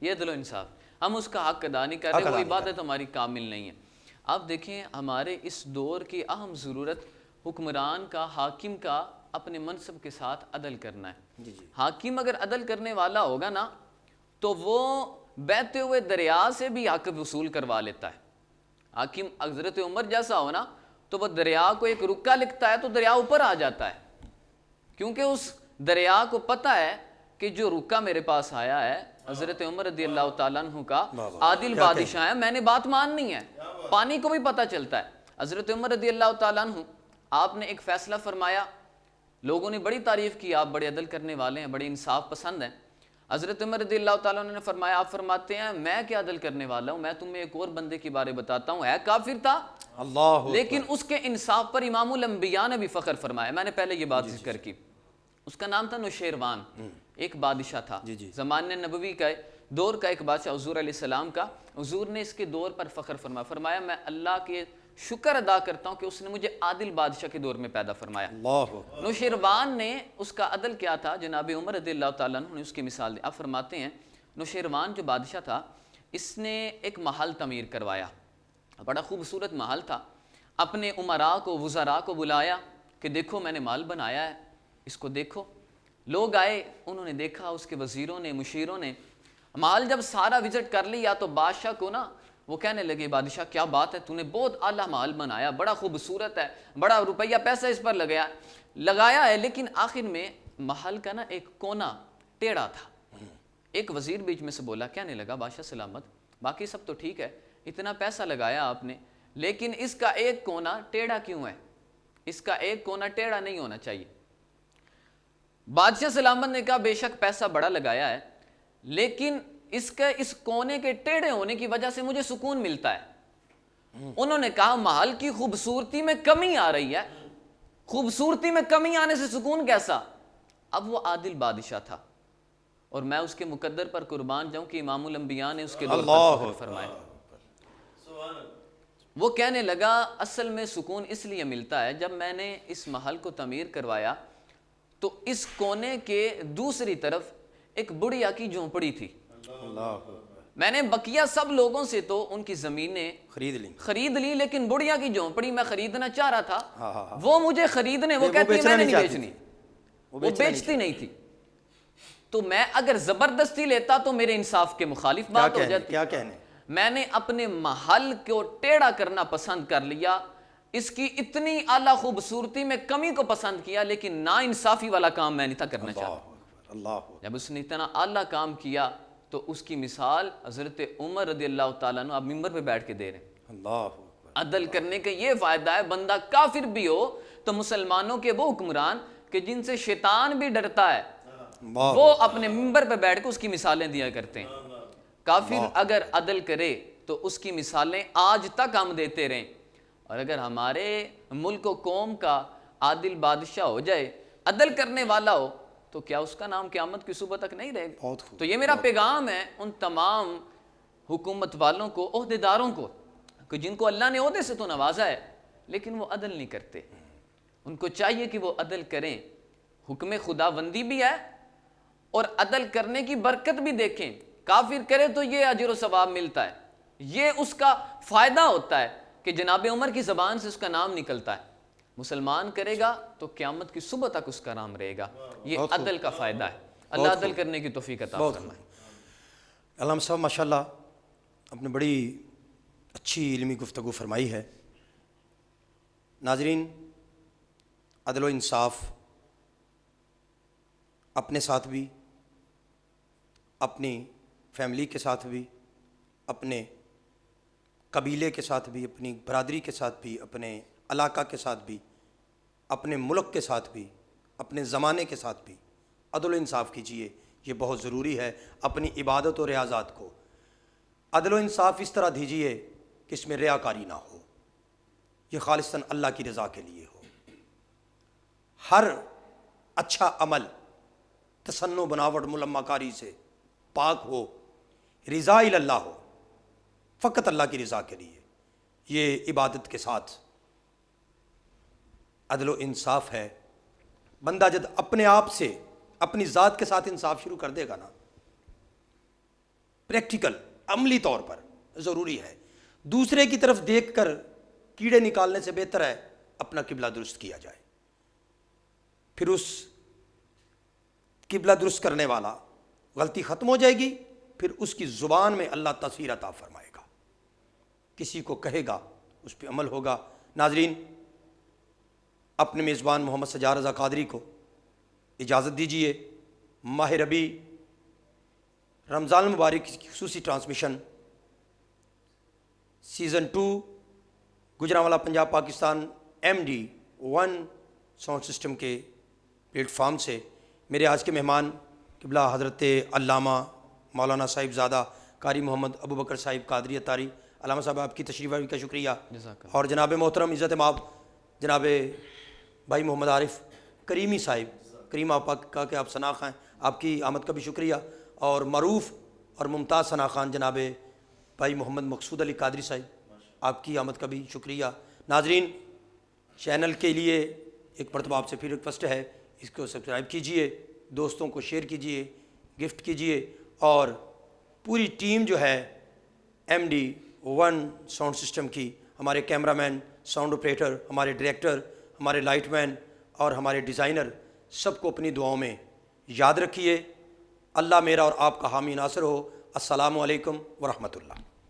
یہ عدل و انصاف، ہم اس کا حق ادا نہیں کر رہے، وہ عبادت ہماری کامل نہیں ہے۔ آپ دیکھیں ہمارے اس دور کی اہم ضرورت حکمران کا، حاکم کا اپنے منصب کے ساتھ عدل کرنا ہے۔ حاکم اگر عدل کرنے والا ہوگا نا تو وہ بہتے ہوئے دریا سے بھی حق وصول کروا لیتا ہے۔ حاکم حضرت عمر جیسا ہونا تو وہ دریا کو ایک رکا لکھتا ہے تو دریا اوپر آ جاتا ہے، کیونکہ اس دریا کو پتہ ہے کہ جو رکا میرے پاس آیا ہے حضرت عمر رضی اللہ تعالیٰ عنہ کا عادل بادشاہ ہے، میں نے بات ماننی ہے۔ پانی کو بھی پتہ چلتا ہے۔ حضرت عمر رضی اللہ تعالیٰ عنہ، آپ نے ایک فیصلہ فرمایا، لوگوں نے بڑی تعریف کی، آپ بڑے عدل کرنے والے ہیں، بڑے انصاف پسند ہیں۔ حضرت عمر رضی اللہ تعالیٰ عنہ نے فرمایا، آپ فرماتے ہیں میں کیا عدل کرنے والا ہوں، میں تمہیں ایک اور بندے کے بارے بتاتا ہوں، ہے کافر تھا اللہ لیکن اس کے انصاف پر امام الانبیاء نے بھی فخر فرمایا۔ میں نے پہلے یہ بات ذکر کی، اس کا نام تھا نوشیروان، ایک بادشاہ تھا زمانہ نبوی کا دور کا، ایک بادشاہ حضور علیہ السلام کا۔ حضور نے اس کے دور پر فخر فرمایا، فرمایا میں اللہ کے شکر ادا کرتا ہوں کہ اس نے مجھے عادل بادشاہ کے دور میں پیدا فرمایا۔ نوشیروان نے، اس کا عدل کیا تھا، جناب عمر رضی اللہ تعالیٰ عنہ نے اس کی مثال دی۔ آپ فرماتے ہیں نوشیروان جو بادشاہ تھا، اس نے ایک محل تعمیر کروایا، بڑا خوبصورت محل تھا۔ اپنے امراء کو، وزراء کو بلایا کہ دیکھو میں نے محل بنایا ہے، اس کو دیکھو۔ لوگ آئے، انہوں نے دیکھا، اس کے وزیروں نے، مشیروں نے۔ محل جب سارا وزٹ کر لیا تو بادشاہ کو نا وہ کہنے لگے، بادشاہ کیا بات ہے، تو نے بہت اعلیٰ محل بنایا، بڑا خوبصورت ہے، بڑا روپیہ پیسہ اس پر لگایا ہے، لیکن آخر میں محل کا نا ایک کونا ٹیڑھا تھا۔ ایک وزیر بیچ میں سے بولا، کہنے لگا بادشاہ سلامت، باقی سب تو ٹھیک ہے، اتنا پیسہ لگایا آپ نے، لیکن اس کا ایک کونا ٹیڑھا کیوں ہے؟ اس کا ایک کونا ٹیڑھا نہیں ہونا چاہیے۔ بادشاہ سلامت نے کہا بے شک پیسہ بڑا لگایا ہے، لیکن اس کونے کے ٹیڑھے ہونے کی وجہ سے مجھے سکون ملتا ہے۔ انہوں نے کہا محل کی خوبصورتی میں کمی آ رہی ہے، خوبصورتی میں کمی آنے سے سکون کیسا؟ اب وہ عادل بادشاہ تھا، اور میں اس کے مقدر پر قربان جاؤں کہ امام الانبیاء نے اس کے دور پر فخر فرمایا۔ وہ کہنے لگا اصل میں سکون اس لیے ملتا ہے، جب میں نے اس محل کو تعمیر کروایا تو اس کونے کے دوسری طرف ایک بڑھیا کی جھونپڑی تھی، میں نے بقیہ سب لوگوں سے تو ان کی زمینیں خرید لی، لیکن بڑھیا کی جھونپڑی میں خریدنا چاہ رہا تھا، وہ مجھے خریدنے، وہ کہتی ہے میں نے نہیں بیچنی، وہ بیچتی نہیں تھی. تو میں اگر زبردستی لیتا تو میرے انصاف کے مخالف بات ہو جاتی. کیا کہنے؟ میں نے اپنے محل کو ٹیڑھا کرنا پسند کر لیا، اس کی اتنی اعلیٰ خوبصورتی میں کمی کو پسند کیا، لیکن نا انصافی والا کام میں نہیں تھا کرنا چاہتا. جب اس نے اتنا اعلیٰ کام کیا تو اس کی مثال حضرت عمر رضی اللہ تعالیٰ عنہ اب ممبر پہ بیٹھ کے دے رہے ہیں. عدل کرنے کا یہ فائدہ ہے، بندہ کافر بھی ہو تو مسلمانوں کے وہ حکمران کہ جن سے شیطان بھی ڈرتا ہے وہ اپنے ممبر پہ بیٹھ کے اس کی مثالیں دیا کرتے ہیں. کافر اگر عدل کرے تو اس کی مثالیں آج تک ہم دیتے رہیں. اور اگر ہمارے ملک و قوم کا عادل بادشاہ ہو جائے، عدل کرنے والا ہو، تو کیا اس کا نام قیامت کی صبح تک نہیں رہے گا؟ تو یہ میرا پیغام ہے ان تمام حکومت والوں کو، عہدیداروں کو، کہ جن کو اللہ نے عہدے سے تو نوازا ہے لیکن وہ عدل نہیں کرتے. ان کو چاہیے کہ وہ عدل کریں. حکم خداوندی بھی ہے اور عدل کرنے کی برکت بھی دیکھیں. کافر کرے تو یہ اجر و ثواب ملتا ہے، یہ اس کا فائدہ ہوتا ہے کہ جناب عمر کی زبان سے اس کا نام نکلتا ہے. مسلمان کرے گا تو قیامت کی صبح تک اس کا نام رہے گا. یہ عدل کا فائدہ ہے. اللہ عدل کرنے کی توفیق عطا فرمائے. علامہ صاحب ماشاءاللہ آپ نے بڑی اچھی علمی گفتگو فرمائی ہے. ناظرین، عدل و انصاف اپنے ساتھ بھی، اپنی فیملی کے ساتھ بھی، اپنے قبیلے کے ساتھ بھی، اپنی برادری کے ساتھ بھی، اپنے علاقہ کے ساتھ بھی، اپنے ملک کے ساتھ بھی، اپنے زمانے کے ساتھ بھی عدل و انصاف کیجیے. یہ بہت ضروری ہے. اپنی عبادت و ریاضات کو عدل و انصاف اس طرح دیجیے کہ اس میں ریاکاری نہ ہو، یہ خالصاً اللہ کی رضا کے لیے ہو. ہر اچھا عمل تصنع بناوٹ ملمہ کاری سے پاک ہو، رضا اللہ ہو، فقط اللہ کی رضا کے لیے. یہ عبادت کے ساتھ عدل و انصاف ہے. بندہ جب اپنے آپ سے، اپنی ذات کے ساتھ انصاف شروع کر دے گا نا، پریکٹیکل عملی طور پر ضروری ہے. دوسرے کی طرف دیکھ کر کیڑے نکالنے سے بہتر ہے اپنا قبلہ درست کیا جائے. پھر اس قبلہ درست کرنے والا غلطی ختم ہو جائے گی، پھر اس کی زبان میں اللہ تاثیر عطا فرمائے گا. کسی کو کہے گا اس پہ عمل ہوگا. ناظرین، اپنے میزبان محمد سجاد رضا قادری کو اجازت دیجیے. ماہ ربیع رمضان المبارک کی خصوصی transmission season 2 Gujranwala Punjab Pakistan MD1 sound system کے پلیٹ فارم سے میرے آج کے مہمان قبلہ حضرت علامہ مولانا صاحب زادہ قاری محمد ابو بکر صاحب قادری اتاری. علامہ صاحب آپ کی تشریف آوری کا شکریہ. اور جناب محترم عزت مآب جناب بھائی محمد عارف کریمی صاحب، کریم آپا کا کہ آپ ثنا خان، آپ کی آمد کا بھی شکریہ. اور معروف اور ممتاز ثنا خان جناب بھائی محمد مقصود علی قادری صاحب، آپ کی آمد کا بھی شکریہ. ناظرین، چینل کے لیے ایک مرتبہ آپ سے پھر ریکویسٹ ہے، اس کو سبسکرائب کیجئے، دوستوں کو شیئر کیجئے، گفٹ کیجئے. اور پوری ٹیم جو ہے MD1 ساؤنڈ سسٹم کی، ہمارے کیمرہ مین، ساؤنڈ آپریٹر، ہمارے ڈائریکٹر، ہمارے لائٹ مین اور ہمارے ڈیزائنر، سب کو اپنی دعاؤں میں یاد رکھیے. اللہ میرا اور آپ کا حامی ناصر ہو. السلام علیکم ورحمۃ اللہ.